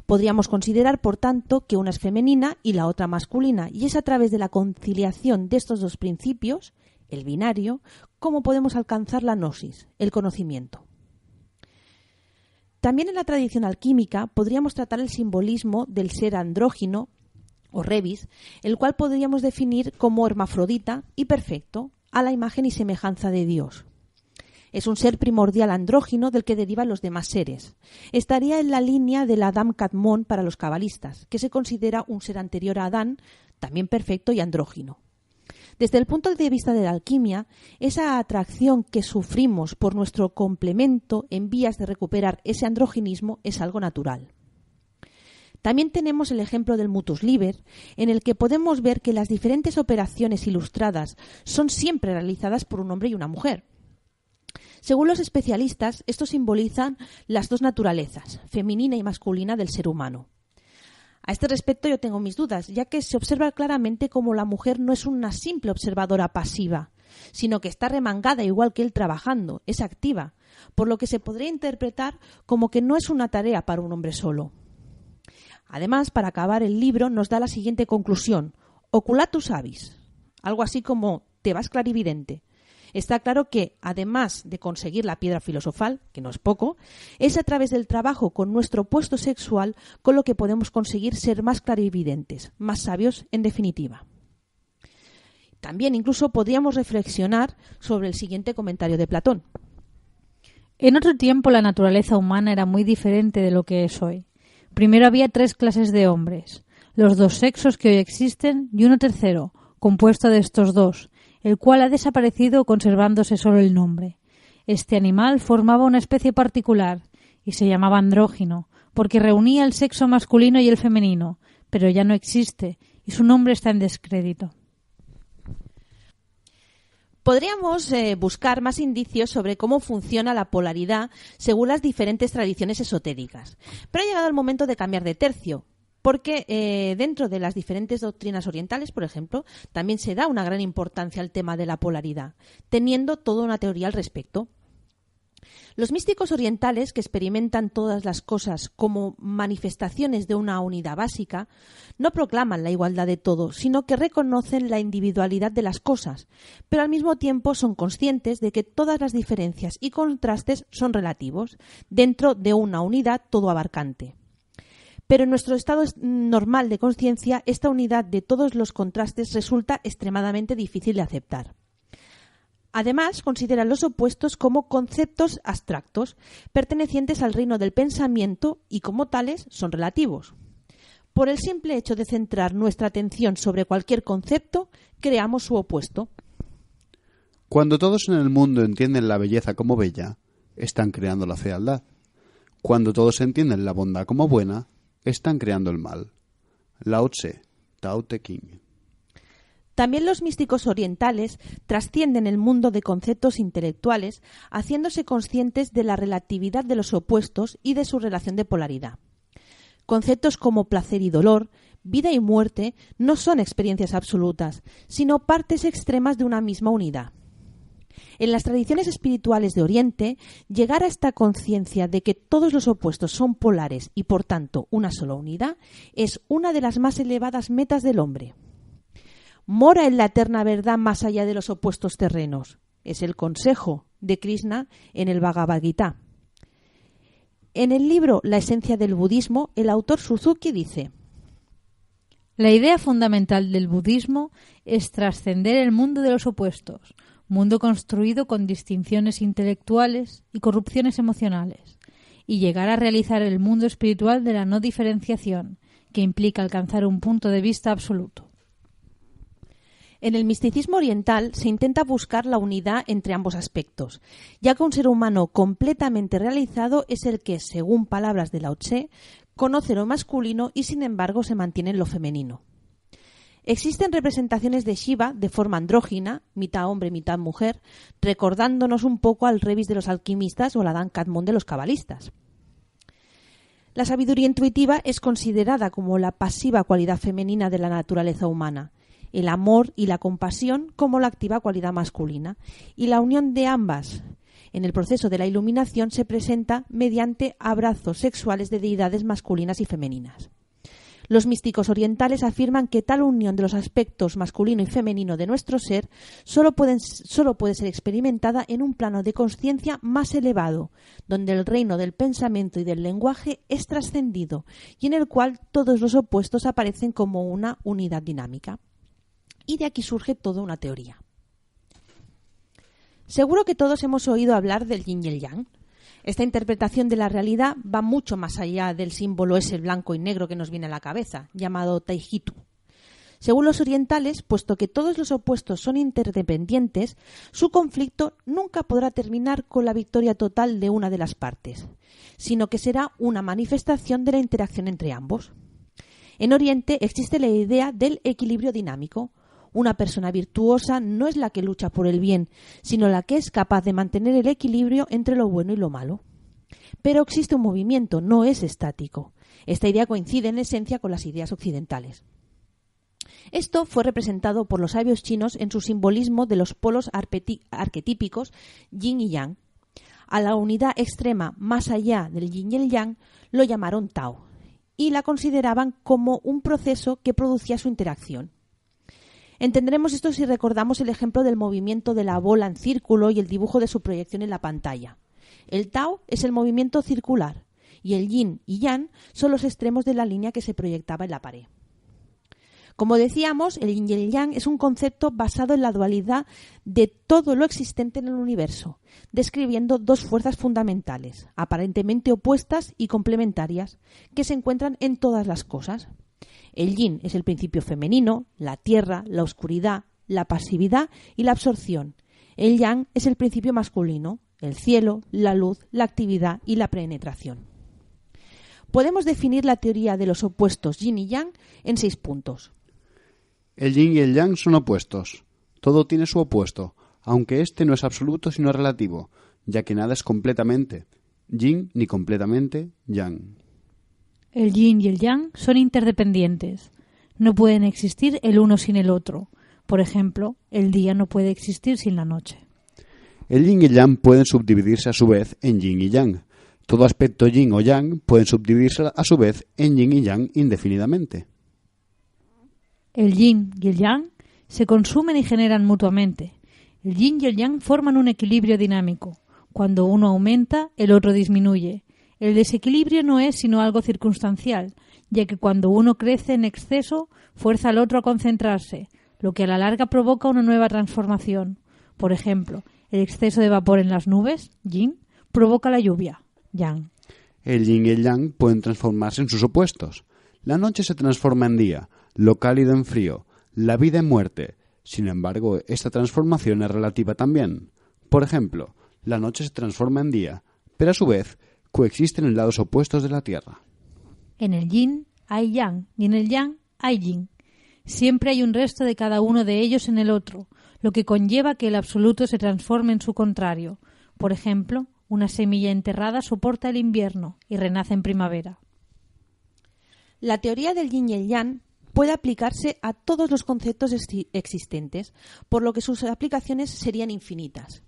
[SPEAKER 1] Podríamos considerar, por tanto, que una es femenina y la otra masculina, y es a través de la conciliación de estos dos principios, el binario, cómo podemos alcanzar la gnosis, el conocimiento. También en la tradición alquímica podríamos tratar el simbolismo del ser andrógino o rebis, el cual podríamos definir como hermafrodita y perfecto, a la imagen y semejanza de Dios. Es un ser primordial andrógino del que derivan los demás seres. Estaría en la línea del Adam Kadmon para los cabalistas, que se considera un ser anterior a Adán, también perfecto y andrógino. Desde el punto de vista de la alquimia, esa atracción que sufrimos por nuestro complemento en vías de recuperar ese androginismo es algo natural. También tenemos el ejemplo del mutus liber, en el que podemos ver que las diferentes operaciones ilustradas son siempre realizadas por un hombre y una mujer. Según los especialistas, esto simbolizan las dos naturalezas, femenina y masculina, del ser humano. A este respecto yo tengo mis dudas, ya que se observa claramente cómo la mujer no es una simple observadora pasiva, sino que está remangada igual que él trabajando, es activa, por lo que se podría interpretar como que no es una tarea para un hombre solo. Además, para acabar el libro nos da la siguiente conclusión: oculatus avis, algo así como te vas clarividente. Está claro que, además de conseguir la piedra filosofal, que no es poco, es a través del trabajo con nuestro opuesto sexual con lo que podemos conseguir ser más clarividentes, más sabios en definitiva. También incluso podríamos reflexionar sobre el siguiente comentario de Platón.
[SPEAKER 3] En otro tiempo la naturaleza humana era muy diferente de lo que es hoy. Primero había 3 clases de hombres, los 2 sexos que hoy existen y uno tercero, compuesto de estos 2, el cual ha desaparecido conservándose solo el nombre. Este animal formaba una especie particular y se llamaba andrógino, porque reunía el sexo masculino y el femenino, pero ya no existe y su nombre está en descrédito.
[SPEAKER 1] Podríamos buscar más indicios sobre cómo funciona la polaridad según las diferentes tradiciones esotéricas, pero ha llegado el momento de cambiar de tercio. Porque dentro de las diferentes doctrinas orientales, por ejemplo, también se da una gran importancia al tema de la polaridad, teniendo toda una teoría al respecto. Los místicos orientales, que experimentan todas las cosas como manifestaciones de una unidad básica, no proclaman la igualdad de todo, sino que reconocen la individualidad de las cosas, pero al mismo tiempo son conscientes de que todas las diferencias y contrastes son relativos, dentro de una unidad todo abarcante. Pero en nuestro estado normal de conciencia, esta unidad de todos los contrastes resulta extremadamente difícil de aceptar. Además, consideran los opuestos como conceptos abstractos, pertenecientes al reino del pensamiento y, como tales, son relativos. Por el simple hecho de centrar nuestra atención sobre cualquier concepto, creamos su opuesto.
[SPEAKER 2] Cuando todos en el mundo entienden la belleza como bella, están creando la fealdad. Cuando todos entienden la bondad como buena, están creando el mal. Lao Tse, Tao Te Ching.
[SPEAKER 1] También los místicos orientales trascienden el mundo de conceptos intelectuales, haciéndose conscientes de la relatividad de los opuestos y de su relación de polaridad. Conceptos como placer y dolor, vida y muerte no son experiencias absolutas, sino partes extremas de una misma unidad. En las tradiciones espirituales de Oriente, llegar a esta conciencia de que todos los opuestos son polares y, por tanto, una sola unidad, es una de las más elevadas metas del hombre. Mora en la eterna verdad más allá de los opuestos terrenos. Es el consejo, de Krishna en el Bhagavad Gita. En el libro La esencia del budismo, el autor Suzuki dice:
[SPEAKER 3] la idea fundamental del budismo es trascender el mundo de los opuestos, mundo construido con distinciones intelectuales y corrupciones emocionales, y llegar a realizar el mundo espiritual de la no diferenciación, que implica alcanzar un punto de vista absoluto.
[SPEAKER 1] En el misticismo oriental se intenta buscar la unidad entre ambos aspectos, ya que un ser humano completamente realizado es el que, según palabras de Lao Tse, conoce lo masculino y sin embargo se mantiene en lo femenino. Existen representaciones de Shiva de forma andrógina, mitad hombre, mitad mujer, recordándonos un poco al Revis de los alquimistas o al Adán Kadmon de los cabalistas. La sabiduría intuitiva es considerada como la pasiva cualidad femenina de la naturaleza humana, el amor y la compasión como la activa cualidad masculina, y la unión de ambas en el proceso de la iluminación se presenta mediante abrazos sexuales de deidades masculinas y femeninas. Los místicos orientales afirman que tal unión de los aspectos masculino y femenino de nuestro ser solo puede ser experimentada en un plano de conciencia más elevado, donde el reino del pensamiento y del lenguaje es trascendido y en el cual todos los opuestos aparecen como una unidad dinámica. Y de aquí surge toda una teoría. Seguro que todos hemos oído hablar del yin y el yang. Esta interpretación de la realidad va mucho más allá del símbolo ese blanco y negro que nos viene a la cabeza, llamado Taijitu. Según los orientales, puesto que todos los opuestos son interdependientes, su conflicto nunca podrá terminar con la victoria total de una de las partes, sino que será una manifestación de la interacción entre ambos. En Oriente existe la idea del equilibrio dinámico. Una persona virtuosa no es la que lucha por el bien, sino la que es capaz de mantener el equilibrio entre lo bueno y lo malo. Pero existe un movimiento, no es estático. Esta idea coincide en esencia con las ideas occidentales. Esto fue representado por los sabios chinos en su simbolismo de los polos arquetípicos yin y yang. A la unidad extrema más allá del yin y el yang lo llamaron Tao y la consideraban como un proceso que producía su interacción. Entenderemos esto si recordamos el ejemplo del movimiento de la bola en círculo y el dibujo de su proyección en la pantalla. El Tao es el movimiento circular y el yin y yang son los extremos de la línea que se proyectaba en la pared. Como decíamos, el yin y el yang es un concepto basado en la dualidad de todo lo existente en el universo, describiendo dos fuerzas fundamentales, aparentemente opuestas y complementarias, que se encuentran en todas las cosas. El yin es el principio femenino, la tierra, la oscuridad, la pasividad y la absorción. El yang es el principio masculino, el cielo, la luz, la actividad y la penetración. Podemos definir la teoría de los opuestos yin y yang en 6 puntos.
[SPEAKER 2] El yin y el yang son opuestos. Todo tiene su opuesto, aunque este no es absoluto sino relativo, ya que nada es completamente yin ni completamente yang.
[SPEAKER 3] El yin y el yang son interdependientes. No pueden existir el uno sin el otro. Por ejemplo, el día no puede existir sin la noche.
[SPEAKER 2] El yin y el yang pueden subdividirse a su vez en yin y yang. Todo aspecto yin o yang pueden subdividirse a su vez en yin y yang indefinidamente.
[SPEAKER 3] El yin y el yang se consumen y generan mutuamente. El yin y el yang forman un equilibrio dinámico. Cuando uno aumenta, el otro disminuye. El desequilibrio no es sino algo circunstancial, ya que cuando uno crece en exceso, fuerza al otro a concentrarse, lo que a la larga provoca una nueva transformación. Por ejemplo, el exceso de vapor en las nubes, yin, provoca la lluvia, yang.
[SPEAKER 2] El yin y el yang pueden transformarse en sus opuestos. La noche se transforma en día, lo cálido en frío, la vida en muerte. Sin embargo, esta transformación es relativa también. Por ejemplo, la noche se transforma en día, pero a su vez coexisten en lados opuestos de la Tierra.
[SPEAKER 3] En el yin hay yang y en el yang hay yin. Siempre hay un resto de cada uno de ellos en el otro, lo que conlleva que el absoluto se transforme en su contrario. Por ejemplo, una semilla enterrada soporta el invierno y renace en primavera.
[SPEAKER 1] La teoría del yin y el yang puede aplicarse a todos los conceptos existentes, por lo que sus aplicaciones serían infinitas.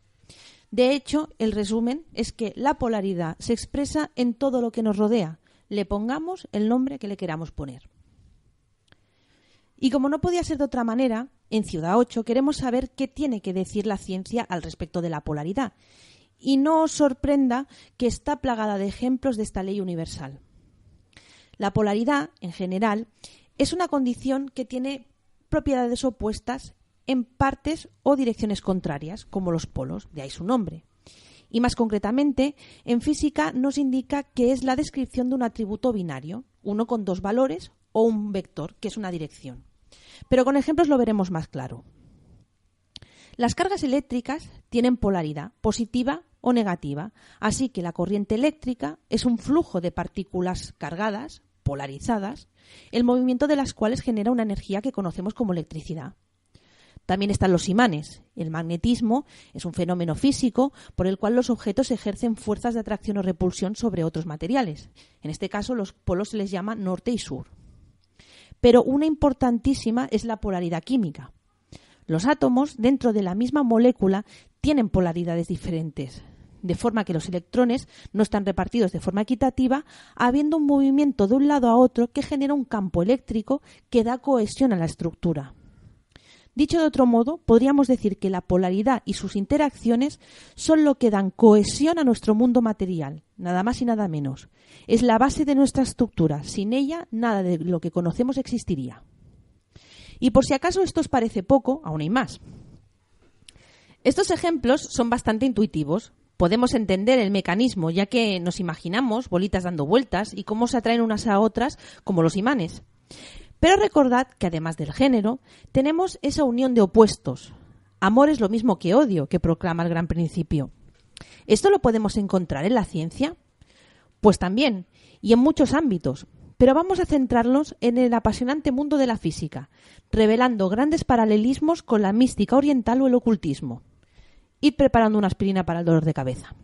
[SPEAKER 1] De hecho, el resumen es que la polaridad se expresa en todo lo que nos rodea, le pongamos el nombre que le queramos poner. Y como no podía ser de otra manera, en Ciudad 8 queremos saber qué tiene que decir la ciencia al respecto de la polaridad. Y no os sorprenda que está plagada de ejemplos de esta ley universal. La polaridad, en general, es una condición que tiene propiedades opuestas en partes o direcciones contrarias, como los polos, de ahí su nombre. Y más concretamente, en física nos indica que es la descripción de un atributo binario, uno con dos valores o un vector, que es una dirección. Pero con ejemplos lo veremos más claro. Las cargas eléctricas tienen polaridad, positiva o negativa, así que la corriente eléctrica es un flujo de partículas cargadas, polarizadas, el movimiento de las cuales genera una energía que conocemos como electricidad. También están los imanes. El magnetismo es un fenómeno físico por el cual los objetos ejercen fuerzas de atracción o repulsión sobre otros materiales. En este caso, los polos se les llama norte y sur. Pero una importantísima es la polaridad química. Los átomos, dentro de la misma molécula, tienen polaridades diferentes, de forma que los electrones no están repartidos de forma equitativa, habiendo un movimiento de un lado a otro que genera un campo eléctrico que da cohesión a la estructura. Dicho de otro modo, podríamos decir que la polaridad y sus interacciones son lo que dan cohesión a nuestro mundo material, nada más y nada menos. Es la base de nuestra estructura. Sin ella, nada de lo que conocemos existiría. Y por si acaso esto os parece poco, aún hay más. Estos ejemplos son bastante intuitivos. Podemos entender el mecanismo, ya que nos imaginamos bolitas dando vueltas y cómo se atraen unas a otras, como los imanes. Pero recordad que además del género, tenemos esa unión de opuestos. Amor es lo mismo que odio, que proclama el gran principio. ¿Esto lo podemos encontrar en la ciencia? Pues también, y en muchos ámbitos. Pero vamos a centrarnos en el apasionante mundo de la física, revelando grandes paralelismos con la mística oriental o el ocultismo. Id preparando una aspirina para el dolor de cabeza.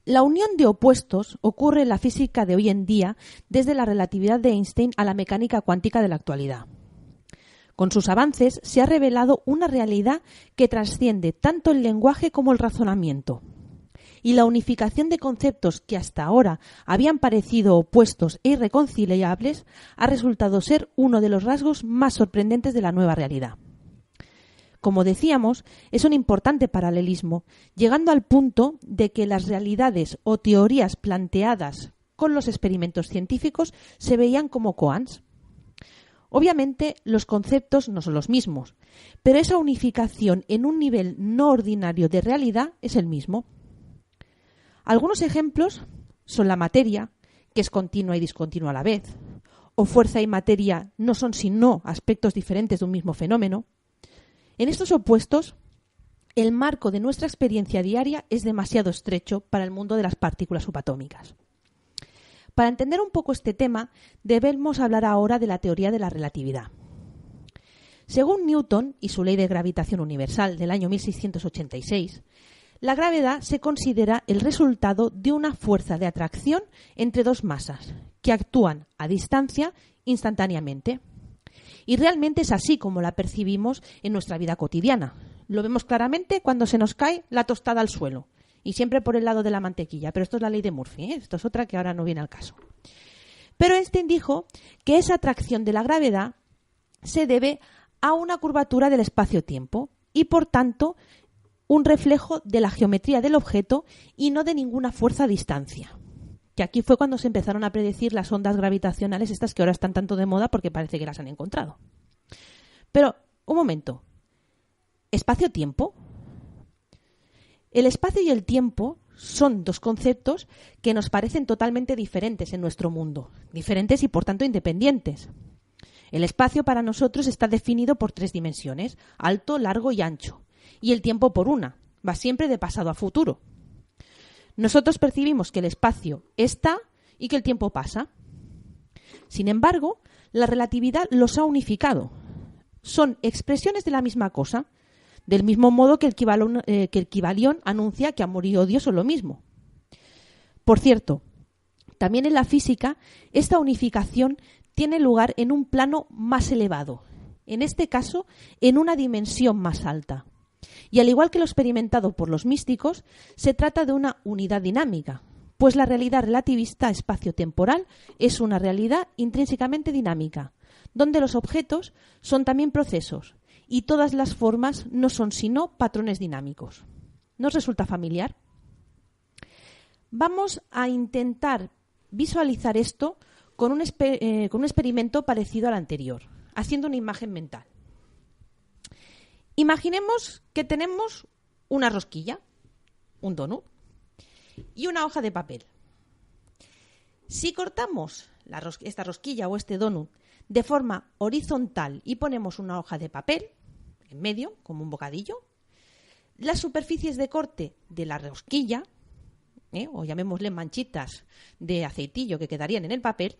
[SPEAKER 1] La unión de opuestos ocurre en la física de hoy en día desde la relatividad de Einstein a la mecánica cuántica de la actualidad. Con sus avances se ha revelado una realidad que trasciende tanto el lenguaje como el razonamiento. Y la unificación de conceptos que hasta ahora habían parecido opuestos e irreconciliables ha resultado ser uno de los rasgos más sorprendentes de la nueva realidad. Como decíamos, es un importante paralelismo, llegando al punto de que las realidades o teorías planteadas con los experimentos científicos se veían como koans. Obviamente, los conceptos no son los mismos, pero esa unificación en un nivel no ordinario de realidad es el mismo. Algunos ejemplos son la materia, que es continua y discontinua a la vez, o fuerza y materia no son sino aspectos diferentes de un mismo fenómeno. En estos opuestos, el marco de nuestra experiencia diaria es demasiado estrecho para el mundo de las partículas subatómicas. Para entender un poco este tema, debemos hablar ahora de la teoría de la relatividad. Según Newton y su ley de gravitación universal del año 1686, la gravedad se considera el resultado de una fuerza de atracción entre dos masas que actúan a distancia instantáneamente. Y realmente es así como la percibimos en nuestra vida cotidiana. Lo vemos claramente cuando se nos cae la tostada al suelo. Y siempre por el lado de la mantequilla. Pero esto es la ley de Murphy, ¿eh? Esto es otra que ahora no viene al caso. Pero Einstein dijo que esa atracción de la gravedad se debe a una curvatura del espacio-tiempo y, por tanto, un reflejo de la geometría del objeto y no de ninguna fuerza a distancia. Que aquí fue cuando se empezaron a predecir las ondas gravitacionales, estas que ahora están tanto de moda porque parece que las han encontrado. Pero, un momento. ¿Espacio-tiempo? El espacio y el tiempo son dos conceptos que nos parecen totalmente diferentes en nuestro mundo. Diferentes y, por tanto, independientes. El espacio para nosotros está definido por 3 dimensiones, alto, largo y ancho. Y el tiempo por una. Va siempre de pasado a futuro. Nosotros percibimos que el espacio está y que el tiempo pasa. Sin embargo, la relatividad los ha unificado. Son expresiones de la misma cosa, del mismo modo que el Kybalión anuncia que amor y odio son lo mismo. Por cierto, también en la física, esta unificación tiene lugar en un plano más elevado, en este caso, en una dimensión más alta. Y al igual que lo experimentado por los místicos, se trata de una unidad dinámica, pues la realidad relativista espacio-temporal es una realidad intrínsecamente dinámica, donde los objetos son también procesos y todas las formas no son sino patrones dinámicos. ¿Nos resulta familiar? Vamos a intentar visualizar esto con un experimento parecido al anterior, haciendo una imagen mental. Imaginemos que tenemos una rosquilla, un donut, y una hoja de papel. Si cortamos esta rosquilla o este donut de forma horizontal y ponemos una hoja de papel en medio, como un bocadillo, las superficies de corte de la rosquilla, o llamémosle manchitas de aceitillo que quedarían en el papel,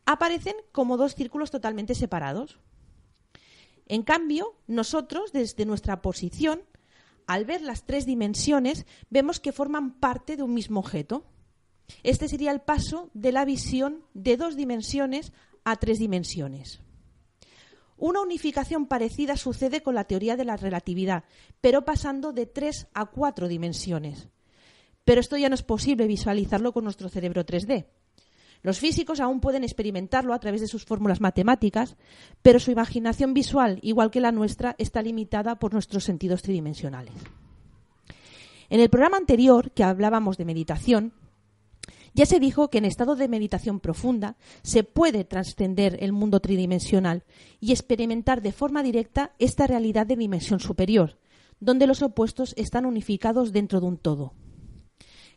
[SPEAKER 1] aparecen como dos círculos totalmente separados. En cambio, nosotros, desde nuestra posición, al ver las tres dimensiones, vemos que forman parte de un mismo objeto. Este sería el paso de la visión de 2 dimensiones a 3 dimensiones. Una unificación parecida sucede con la teoría de la relatividad, pero pasando de 3 a 4 dimensiones. Pero esto ya no es posible visualizarlo con nuestro cerebro 3D. Los físicos aún pueden experimentarlo a través de sus fórmulas matemáticas, pero su imaginación visual, igual que la nuestra, está limitada por nuestros sentidos tridimensionales. En el programa anterior, que hablábamos de meditación, ya se dijo que en estado de meditación profunda se puede trascender el mundo tridimensional y experimentar de forma directa esta realidad de dimensión superior, donde los opuestos están unificados dentro de un todo.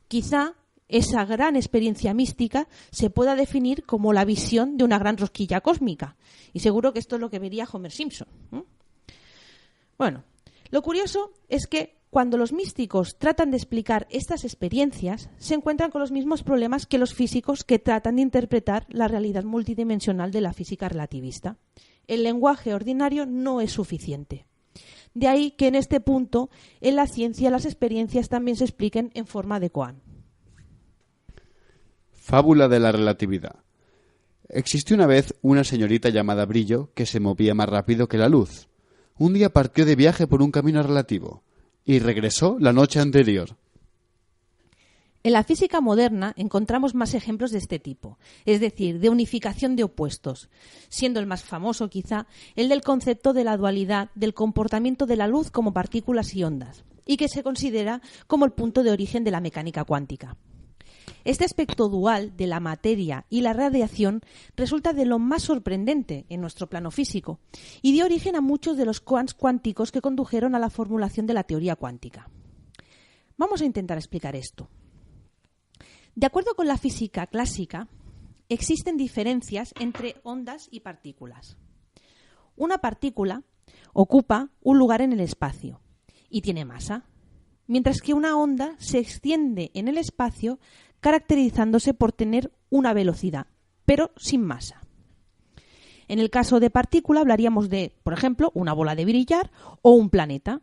[SPEAKER 1] Quizá esa gran experiencia mística se pueda definir como la visión de una gran rosquilla cósmica. Y seguro que esto es lo que vería Homer Simpson. Bueno, lo curioso es que cuando los místicos tratan de explicar estas experiencias, se encuentran con los mismos problemas que los físicos que tratan de interpretar la realidad multidimensional de la física relativista. El lenguaje ordinario no es suficiente. De ahí que en este punto, en la ciencia, las experiencias también se expliquen en forma de koan.
[SPEAKER 2] Fábula de la relatividad. Existió una vez una señorita llamada Brillo que se movía más rápido que la luz. Un día partió de viaje por un camino relativo y regresó la noche anterior.
[SPEAKER 1] En la física moderna encontramos más ejemplos de este tipo, es decir, de unificación de opuestos, siendo el más famoso quizá el del concepto de la dualidad del comportamiento de la luz como partículas y ondas, y que se considera como el punto de origen de la mecánica cuántica. Este aspecto dual de la materia y la radiación resulta de lo más sorprendente en nuestro plano físico y dio origen a muchos de los koans cuánticos que condujeron a la formulación de la teoría cuántica. Vamos a intentar explicar esto. De acuerdo con la física clásica, existen diferencias entre ondas y partículas. Una partícula ocupa un lugar en el espacio y tiene masa, mientras que una onda se extiende en el espacio caracterizándose por tener una velocidad, pero sin masa. En el caso de partícula hablaríamos de, por ejemplo, una bola de billar o un planeta.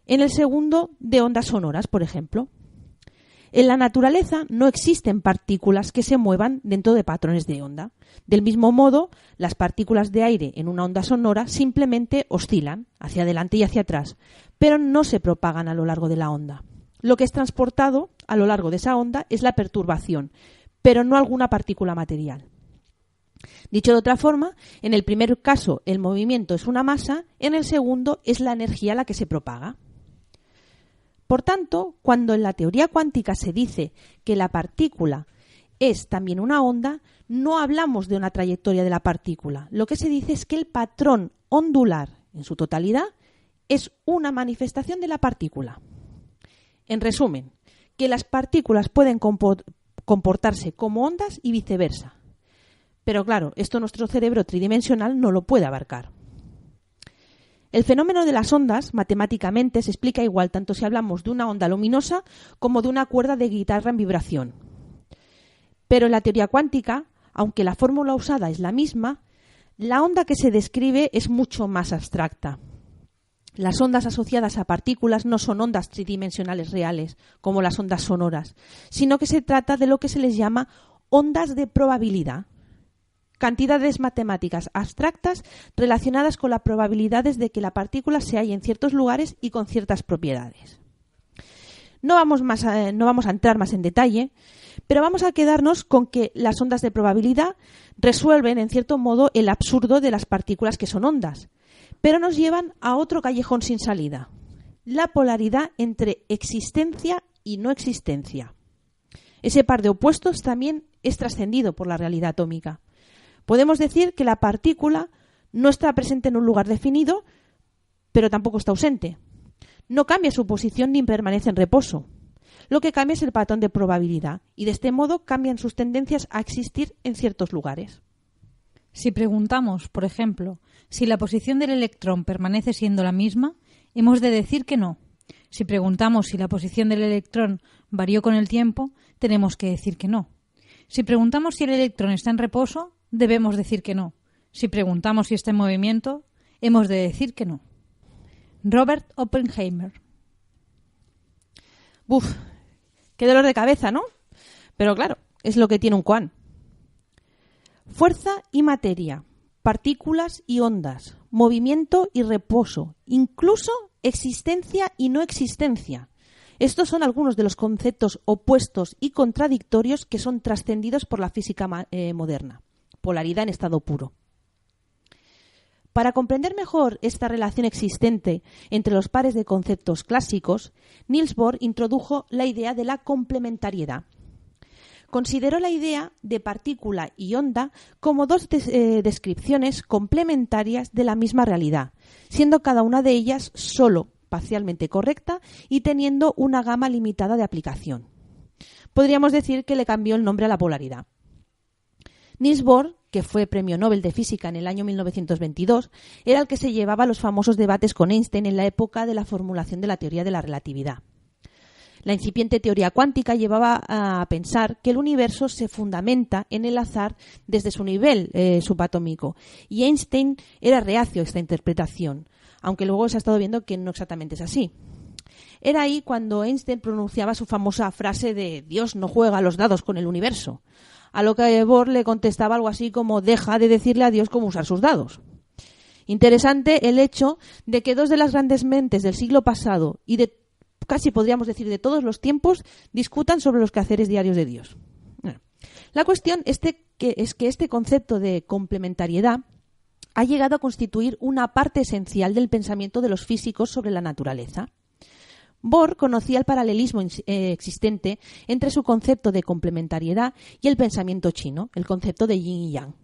[SPEAKER 1] En el segundo, de ondas sonoras, por ejemplo. En la naturaleza no existen partículas que se muevan dentro de patrones de onda. Del mismo modo, las partículas de aire en una onda sonora simplemente oscilan hacia adelante y hacia atrás, pero no se propagan a lo largo de la onda. Lo que es transportado a lo largo de esa onda es la perturbación, pero no alguna partícula material. Dicho de otra forma, en el primer caso el movimiento es una masa, en el segundo es la energía la que se propaga. Por tanto, cuando en la teoría cuántica se dice que la partícula es también una onda, no hablamos de una trayectoria de la partícula. Lo que se dice es que el patrón ondular en su totalidad es una manifestación de la partícula. En resumen, que las partículas pueden comportarse como ondas y viceversa. Pero claro, esto nuestro cerebro tridimensional no lo puede abarcar. El fenómeno de las ondas, matemáticamente, se explica igual tanto si hablamos de una onda luminosa como de una cuerda de guitarra en vibración. Pero en la teoría cuántica, aunque la fórmula usada es la misma, la onda que se describe es mucho más abstracta. Las ondas asociadas a partículas no son ondas tridimensionales reales, como las ondas sonoras, sino que se trata de lo que se les llama ondas de probabilidad. Cantidades matemáticas abstractas relacionadas con las probabilidades de que la partícula se halle en ciertos lugares y con ciertas propiedades. No vamos a entrar más en detalle, pero vamos a quedarnos con que las ondas de probabilidad resuelven, en cierto modo, el absurdo de las partículas que son ondas, pero nos llevan a otro callejón sin salida: la polaridad entre existencia y no existencia. Ese par de opuestos también es trascendido por la realidad atómica. Podemos decir que la partícula no está presente en un lugar definido, pero tampoco está ausente. No cambia su posición ni permanece en reposo. Lo que cambia es el patrón de probabilidad y de este modo cambian sus tendencias a existir en ciertos lugares.
[SPEAKER 3] Si preguntamos, por ejemplo, si la posición del electrón permanece siendo la misma, hemos de decir que no. Si preguntamos si la posición del electrón varió con el tiempo, tenemos que decir que no. Si preguntamos si el electrón está en reposo, debemos decir que no. Si preguntamos si está en movimiento, hemos de decir que no. Robert Oppenheimer.
[SPEAKER 1] Buf, qué dolor de cabeza, ¿no? Pero claro, es lo que tiene un QAN. Fuerza y materia, partículas y ondas, movimiento y reposo, incluso existencia y no existencia. Estos son algunos de los conceptos opuestos y contradictorios que son trascendidos por la física moderna. Polaridad en estado puro. Para comprender mejor esta relación existente entre los pares de conceptos clásicos, Niels Bohr introdujo la idea de la complementariedad. Consideró la idea de partícula y onda como dos descripciones complementarias de la misma realidad, siendo cada una de ellas solo parcialmente correcta y teniendo una gama limitada de aplicación. Podríamos decir que le cambió el nombre a la polaridad. Niels Bohr, que fue premio Nobel de Física en el año 1922, era el que se llevaba los famosos debates con Einstein en la época de la formulación de la teoría de la relatividad. La incipiente teoría cuántica llevaba a pensar que el universo se fundamenta en el azar desde su nivel subatómico, y Einstein era reacio a esta interpretación, aunque luego se ha estado viendo que no exactamente es así. Era ahí cuando Einstein pronunciaba su famosa frase de «Dios no juega a los dados con el universo», a lo que Bohr le contestaba algo así como «deja de decirle a Dios cómo usar sus dados». Interesante el hecho de que dos de las grandes mentes del siglo pasado y de casi podríamos decir de todos los tiempos discutan sobre los quehaceres diarios de Dios. Bueno, la cuestión es que este concepto de complementariedad ha llegado a constituir una parte esencial del pensamiento de los físicos sobre la naturaleza. Bohr conocía el paralelismo existente entre su concepto de complementariedad y el pensamiento chino, el concepto de yin y yang.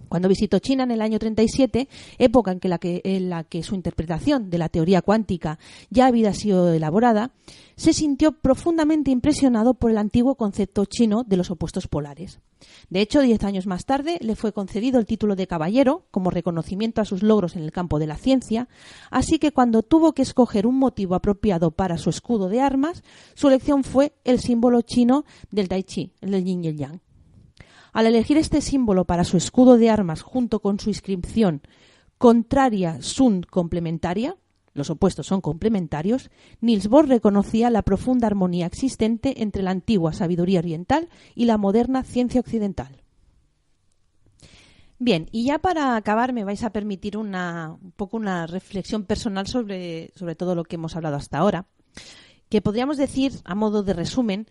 [SPEAKER 1] Cuando visitó China en el año 37, época en la que su interpretación de la teoría cuántica ya había sido elaborada, se sintió profundamente impresionado por el antiguo concepto chino de los opuestos polares. De hecho, 10 años más tarde le fue concedido el título de caballero como reconocimiento a sus logros en el campo de la ciencia, así que cuando tuvo que escoger un motivo apropiado para su escudo de armas, su elección fue el símbolo chino del Tai Chi, el del yin y el yang. Al elegir este símbolo para su escudo de armas junto con su inscripción contraria sunt complementaria, los opuestos son complementarios, Niels Bohr reconocía la profunda armonía existente entre la antigua sabiduría oriental y la moderna ciencia occidental. Bien, y ya para acabar me vais a permitir un poco una reflexión personal sobre todo lo que hemos hablado hasta ahora, que podríamos decir, a modo de resumen,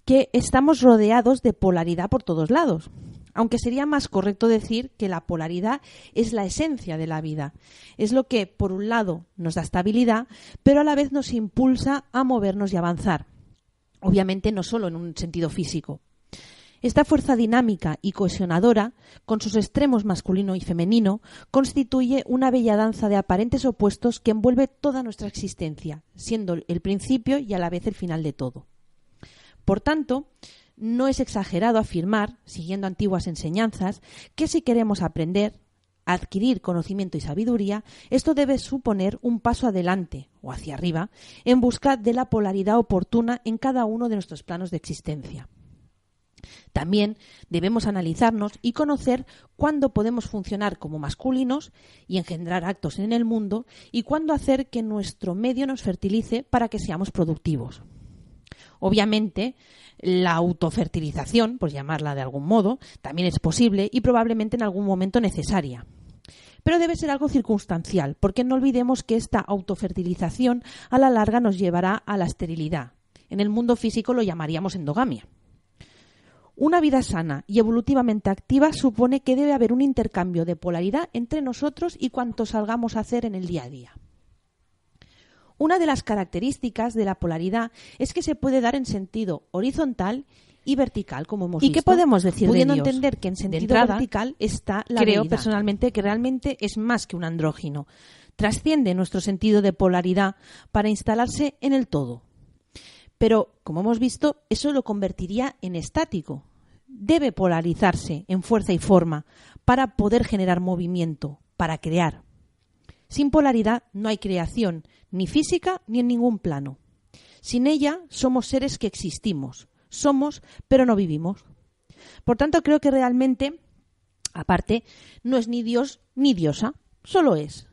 [SPEAKER 1] que estamos rodeados de polaridad por todos lados, aunque sería más correcto decir que la polaridad es la esencia de la vida. Es lo que, por un lado, nos da estabilidad, pero a la vez nos impulsa a movernos y avanzar. Obviamente no solo en un sentido físico. Esta fuerza dinámica y cohesionadora, con sus extremos masculino y femenino, constituye una bella danza de aparentes opuestos que envuelve toda nuestra existencia, siendo el principio y a la vez el final de todo. Por tanto, no es exagerado afirmar, siguiendo antiguas enseñanzas, que si queremos aprender, adquirir conocimiento y sabiduría, esto debe suponer un paso adelante o hacia arriba en busca de la polaridad oportuna en cada uno de nuestros planos de existencia. También debemos analizarnos y conocer cuándo podemos funcionar como masculinos y engendrar actos en el mundo y cuándo hacer que nuestro medio nos fertilice para que seamos productivos. Obviamente, la autofertilización, por llamarla de algún modo, también es posible y probablemente en algún momento necesaria. Pero debe ser algo circunstancial, porque no olvidemos que esta autofertilización a la larga nos llevará a la esterilidad. En el mundo físico lo llamaríamos endogamia. Una vida sana y evolutivamente activa supone que debe haber un intercambio de polaridad entre nosotros y cuanto salgamos a hacer en el día a día. Una de las características de la polaridad es que se puede dar en sentido horizontal y vertical, como hemos visto.
[SPEAKER 3] ¿Y qué podemos decir
[SPEAKER 1] pudiendo
[SPEAKER 3] de Dios?
[SPEAKER 1] Entender que en sentido
[SPEAKER 3] entrada,
[SPEAKER 1] vertical está la
[SPEAKER 3] creo
[SPEAKER 1] deidad.
[SPEAKER 3] personalmente
[SPEAKER 1] Que realmente es más que un andrógino. Trasciende nuestro sentido de polaridad para instalarse en el todo. Pero, como hemos visto, eso lo convertiría en estático. Debe polarizarse en fuerza y forma para poder generar movimiento, para crear. Sin polaridad no hay creación, ni física ni en ningún plano. Sin ella somos seres que existimos. Somos, pero no vivimos. Por tanto, creo que realmente, aparte, no es ni Dios ni diosa, solo es.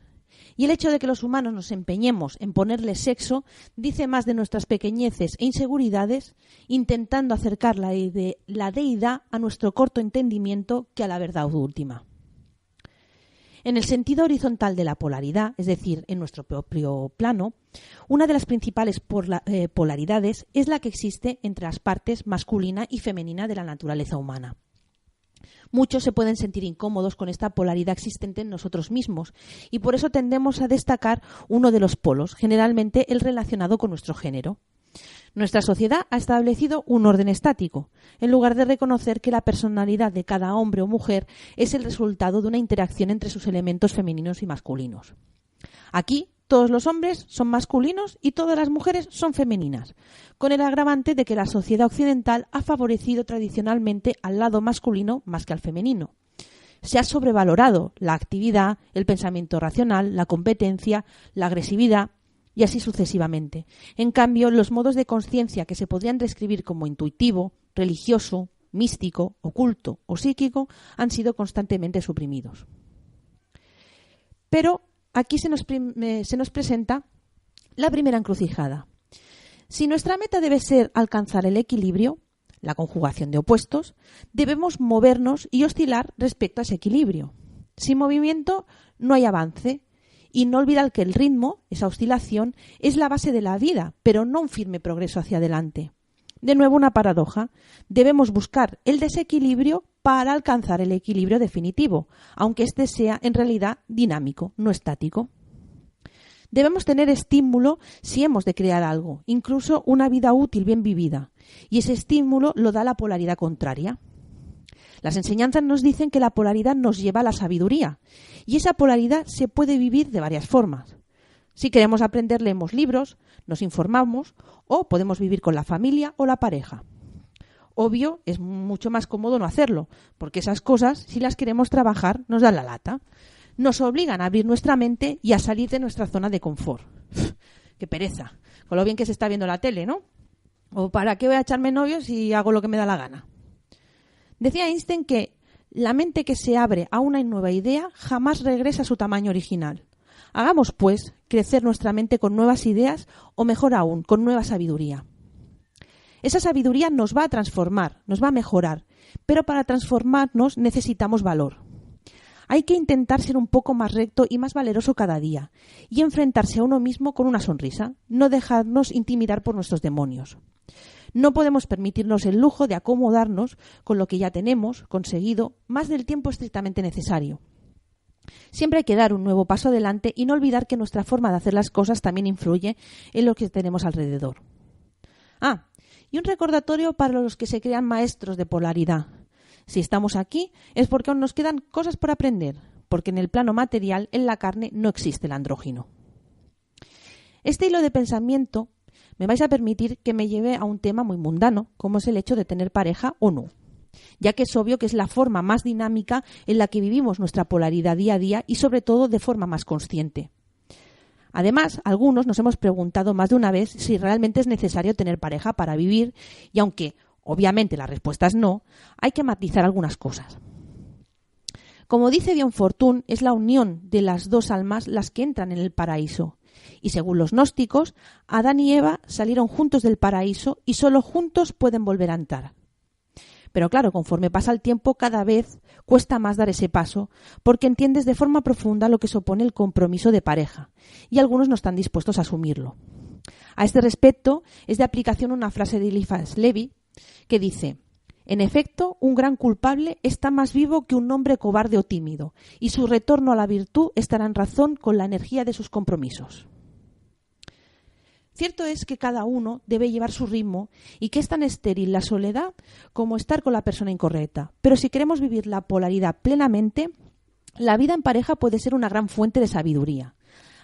[SPEAKER 1] Y el hecho de que los humanos nos empeñemos en ponerle sexo dice más de nuestras pequeñeces e inseguridades, intentando acercar la deidad a nuestro corto entendimiento que a la verdad última. En el sentido horizontal de la polaridad, es decir, en nuestro propio plano, una de las principales polaridades es la que existe entre las partes masculina y femenina de la naturaleza humana. Muchos se pueden sentir incómodos con esta polaridad existente en nosotros mismos y por eso tendemos a destacar uno de los polos, generalmente el relacionado con nuestro género. Nuestra sociedad ha establecido un orden estático, en lugar de reconocer que la personalidad de cada hombre o mujer es el resultado de una interacción entre sus elementos femeninos y masculinos. Aquí, todos los hombres son masculinos y todas las mujeres son femeninas, con el agravante de que la sociedad occidental ha favorecido tradicionalmente al lado masculino más que al femenino. Se ha sobrevalorado la actividad, el pensamiento racional, la competencia, la agresividad, y así sucesivamente. En cambio, los modos de conciencia que se podrían describir como intuitivo, religioso, místico, oculto o psíquico han sido constantemente suprimidos. Pero aquí se nos presenta la primera encrucijada. Si nuestra meta debe ser alcanzar el equilibrio, la conjugación de opuestos, debemos movernos y oscilar respecto a ese equilibrio. Sin movimiento no hay avance. Y no olvidar que el ritmo, esa oscilación, es la base de la vida, pero no un firme progreso hacia adelante. De nuevo una paradoja. Debemos buscar el desequilibrio para alcanzar el equilibrio definitivo, aunque éste sea en realidad dinámico, no estático. Debemos tener estímulo si hemos de crear algo, incluso una vida útil bien vivida, y ese estímulo lo da la polaridad contraria. Las enseñanzas nos dicen que la polaridad nos lleva a la sabiduría y esa polaridad se puede vivir de varias formas. Si queremos aprender, leemos libros, nos informamos o podemos vivir con la familia o la pareja. Obvio, es mucho más cómodo no hacerlo, porque esas cosas, si las queremos trabajar, nos dan la lata. Nos obligan a abrir nuestra mente y a salir de nuestra zona de confort. ¡Qué pereza! Con lo bien que se está viendo la tele, ¿no? ¿O para qué voy a echarme novios si hago lo que me da la gana? Decía Einstein que la mente que se abre a una nueva idea jamás regresa a su tamaño original. Hagamos, pues, crecer nuestra mente con nuevas ideas o, mejor aún, con nueva sabiduría. Esa sabiduría nos va a transformar, nos va a mejorar, pero para transformarnos necesitamos valor. Hay que intentar ser un poco más recto y más valeroso cada día y enfrentarse a uno mismo con una sonrisa, no dejarnos intimidar por nuestros demonios. No podemos permitirnos el lujo de acomodarnos con lo que ya tenemos conseguido más del tiempo estrictamente necesario. Siempre hay que dar un nuevo paso adelante y no olvidar que nuestra forma de hacer las cosas también influye en lo que tenemos alrededor. Y un recordatorio para los que se crean maestros de polaridad. Si estamos aquí es porque aún nos quedan cosas por aprender, porque en el plano material, en la carne, no existe el andrógino. Este hilo de pensamiento me vais a permitir que me lleve a un tema muy mundano, como es el hecho de tener pareja o no, ya que es obvio que es la forma más dinámica en la que vivimos nuestra polaridad día a día y sobre todo de forma más consciente. Además, algunos nos hemos preguntado más de una vez si realmente es necesario tener pareja para vivir y aunque obviamente la respuesta es no, hay que matizar algunas cosas. Como dice Dion Fortune, es la unión de las dos almas las que entran en el paraíso. Y según los gnósticos, Adán y Eva salieron juntos del paraíso y solo juntos pueden volver a entrar. Pero claro, conforme pasa el tiempo, cada vez cuesta más dar ese paso, porque entiendes de forma profunda lo que supone el compromiso de pareja, y algunos no están dispuestos a asumirlo. A este respecto, es de aplicación una frase de Eliphas Levi que dice: en efecto, un gran culpable está más vivo que un hombre cobarde o tímido, y su retorno a la virtud estará en razón con la energía de sus compromisos. Cierto es que cada uno debe llevar su ritmo y que es tan estéril la soledad como estar con la persona incorrecta. Pero si queremos vivir la polaridad plenamente, la vida en pareja puede ser una gran fuente de sabiduría.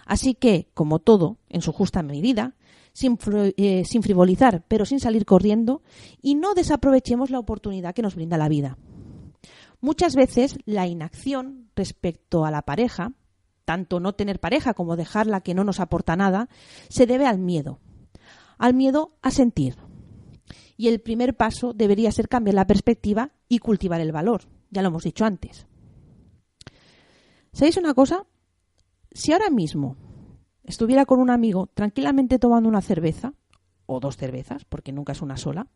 [SPEAKER 1] Así que, como todo, en su justa medida, sin frivolizar, pero sin salir corriendo, y no desaprovechemos la oportunidad que nos brinda la vida. Muchas veces la inacción respecto a la pareja, tanto no tener pareja como dejarla que no nos aporta nada, se debe al miedo a sentir. Y el primer paso debería ser cambiar la perspectiva y cultivar el valor. Ya lo hemos dicho antes. ¿Sabéis una cosa? Si ahora mismo estuviera con un amigo tranquilamente tomando una cerveza, o 2 cervezas, porque nunca es una sola,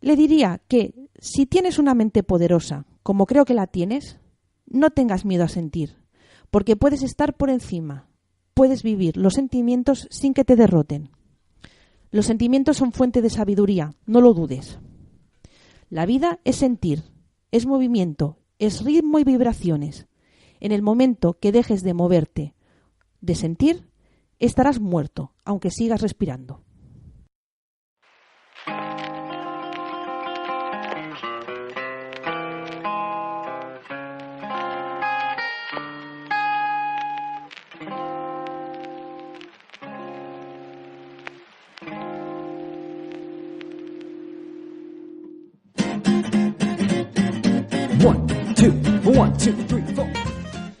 [SPEAKER 1] le diría que si tienes una mente poderosa, como creo que la tienes, no tengas miedo a sentir, porque puedes estar por encima, puedes vivir los sentimientos sin que te derroten. Los sentimientos son fuente de sabiduría, no lo dudes. La vida es sentir, es movimiento, es ritmo y vibraciones. En el momento que dejes de moverte, de sentir, estarás muerto, aunque sigas respirando.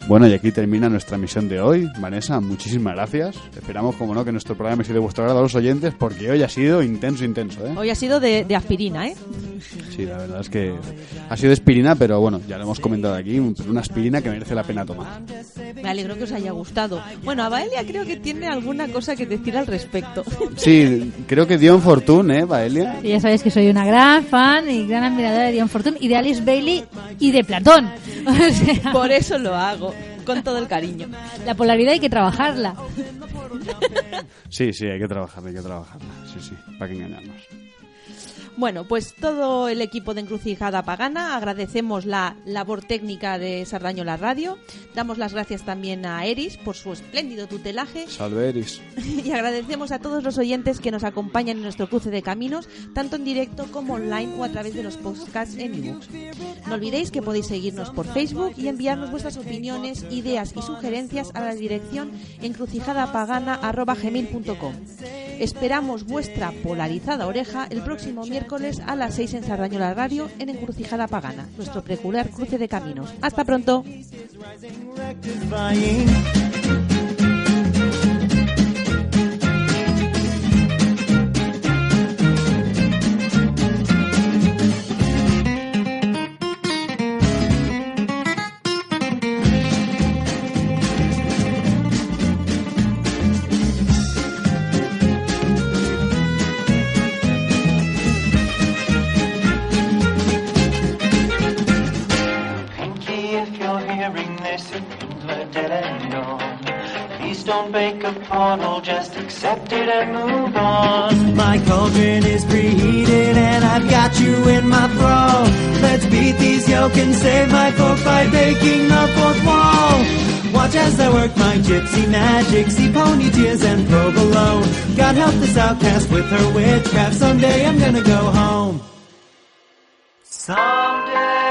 [SPEAKER 2] Bueno, y aquí termina nuestra misión de hoy. Vanessa, muchísimas gracias. Esperamos, como no, que nuestro programa sea de vuestro agrado a los oyentes, porque hoy ha sido intenso, ¿eh?
[SPEAKER 1] Hoy ha sido de aspirina, ¿eh?
[SPEAKER 2] Sí, la verdad es que ha sido de aspirina, pero bueno, ya lo hemos comentado aquí, una aspirina que merece la pena tomar.
[SPEAKER 1] Me alegro que os haya gustado. Bueno, a Baelia creo que tiene alguna cosa que decir al respecto.
[SPEAKER 2] Sí, creo que Dion Fortune, Baelia.
[SPEAKER 3] Sí, ya sabéis que soy una gran fan y gran admiradora de Dion Fortune y de Alice Bailey y de Platón. O sea,
[SPEAKER 1] por eso lo hago, con todo el cariño.
[SPEAKER 3] La polaridad hay que trabajarla.
[SPEAKER 2] Sí, hay que trabajarla. Sí, para que engañarnos.
[SPEAKER 1] Bueno, pues todo el equipo de Encrucijada Pagana agradecemos la labor técnica de Sardañola Radio. Damos las gracias también a Eris por su espléndido tutelaje.
[SPEAKER 2] Salve, Eris.
[SPEAKER 1] Y agradecemos a todos los oyentes que nos acompañan en nuestro cruce de caminos, tanto en directo como online o a través de los podcasts en iVoox. No olvidéis que podéis seguirnos por Facebook y enviarnos vuestras opiniones, ideas y sugerencias a la dirección encrucijadapagana@gmail.com. Esperamos vuestra polarizada oreja el próximo miércoles a las 6 en Sardañola Radio en Encrucijada Pagana, nuestro peculiar cruce de caminos. ¡Hasta pronto!
[SPEAKER 4] Don't bake a portal, just accept it and move on. My cauldron is preheated and I've got you in my thrall. Let's beat these yoke and save my folk by baking the fourth wall. Watch as I work my gypsy magic, see pony tears and provolone. God help this outcast with her witchcraft, someday I'm gonna go home. Someday